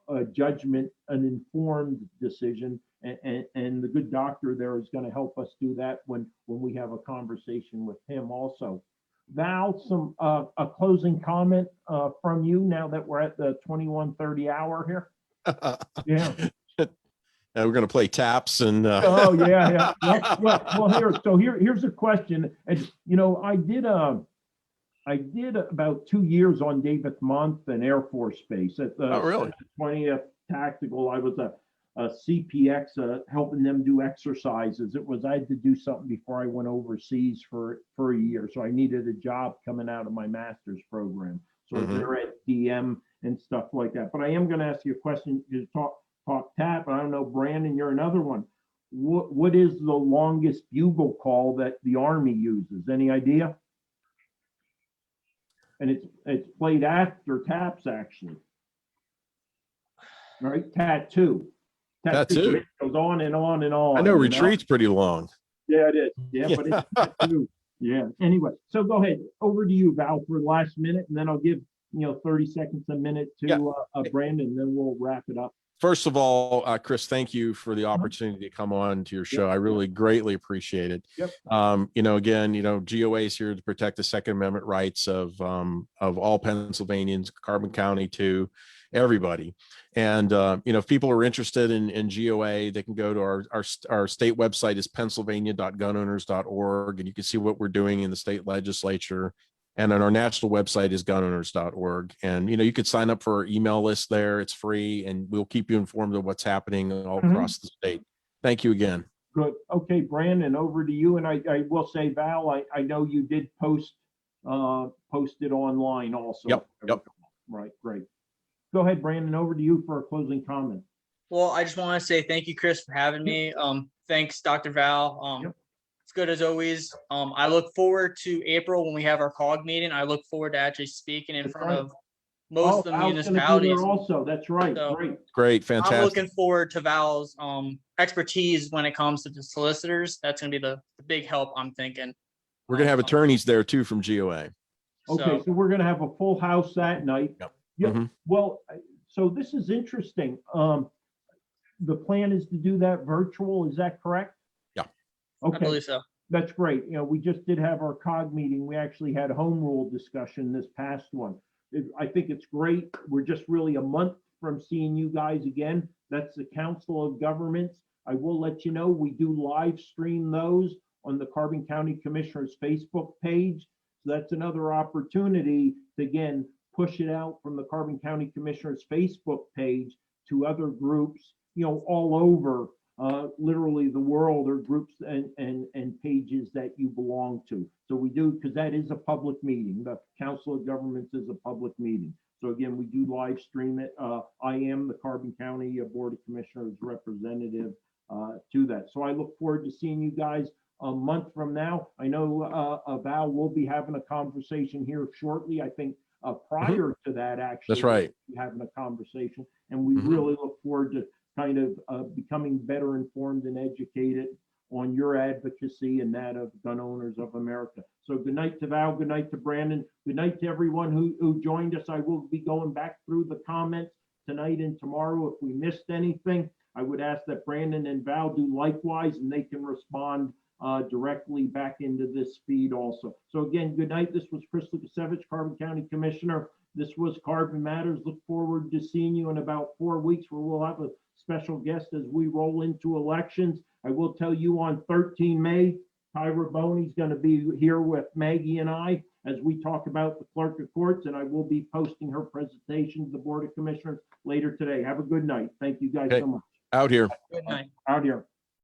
a judgment, an informed decision, and the good doctor there is going to help us do that when we have a conversation with him also. Val, a closing comment from you now that we're at the 21:30 hour here. Yeah. We're going to play taps and. Oh yeah. Well, here's a question. And I did about 2 years on David Month Air Force Base at the, really? 20th Tactical. I was a CPX helping them do exercises. I had to do something before I went overseas for a year, so I needed a job coming out of my master's program. So they're at DM and stuff like that. But I am going to ask you a question. You talk TAP. I don't know, Brandon, you're another one. What is the longest bugle call that the Army uses? Any idea? And it's played after taps, actually. All right, tattoo. Tattoo. It goes on and on and on. I know retreat's pretty long. Yeah, it is. Yeah, but it's tattoo. Yeah. Anyway, so go ahead. Over to you, Val, for the last minute, and then I'll give 30 seconds, a minute to Brandon, and then we'll wrap it up. First of all, Chris, thank you for the opportunity to come on to your show. I really greatly appreciate it. Yep. Again, GOA is here to protect the Second Amendment rights of all Pennsylvanians, Carbon County, to everybody. And if people are interested in GOA, they can go to our state website is pennsylvania.gunowners.org, and you can see what we're doing in the state legislature. And then our national website is gunowners.org. And, you could sign up for our email list there. It's free, and we'll keep you informed of what's happening all across the state. Thank you again. Good. Okay, Brandon, over to you. And I will say, Val, I know you did post it online also. Yep. Right, great. Go ahead, Brandon, over to you for a closing comment. Well, I just want to say thank you, Chris, for having me. Thanks, Dr. Val. Yep. It's good as always. I look forward to April when we have our COG meeting. I look forward to actually speaking in front of most of the municipalities. Also, that's right. So, great, fantastic. I'm looking forward to Val's expertise when it comes to the solicitors. That's going to be the big help, I'm thinking. We're going to have attorneys there too from GOA. Okay, so we're going to have a full house that night. Yep. Yeah. Well, so this is interesting. The plan is to do that virtual. Is that correct? Okay, I believe so. That's great. We just did have our COG meeting. We actually had a home rule discussion this past one. I think it's great. We're just really a month from seeing you guys again. That's the Council of Governments. I will let you know, we do live stream those on the Carbon County Commissioners Facebook page. So that's another opportunity to, again, push it out from the Carbon County Commissioners Facebook page to other groups, all over literally the world, or groups and pages that you belong to. So we do, because that is a public meeting. The Council of Governments is a public meeting. So again, we do live stream it. I am the Carbon County Board of Commissioners representative to that. So I look forward to seeing you guys a month from now. I know Val will be having a conversation here shortly. I think prior to that, actually. That's right. We'll be having a conversation, and we really look forward to kind of becoming better informed and educated on your advocacy and that of Gun Owners of America. So good night to Val, good night to Brandon, good night to everyone who joined us. I will be going back through the comments tonight and tomorrow. If we missed anything, I would ask that Brandon and Val do likewise, and they can respond directly back into this feed also. So again, good night. This was Chris Lukasevich, Carbon County Commissioner. This was Carbon Matters. Look forward to seeing you in about 4 weeks, where we'll have a special guest as we roll into elections. I will tell you, on 13 May, Tyra Boney's going to be here with Maggie and I as we talk about the Clerk of Courts, and I will be posting her presentation to the Board of Commissioners later today. Have a good night. Thank you guys so much. Out here. Good night. Out here.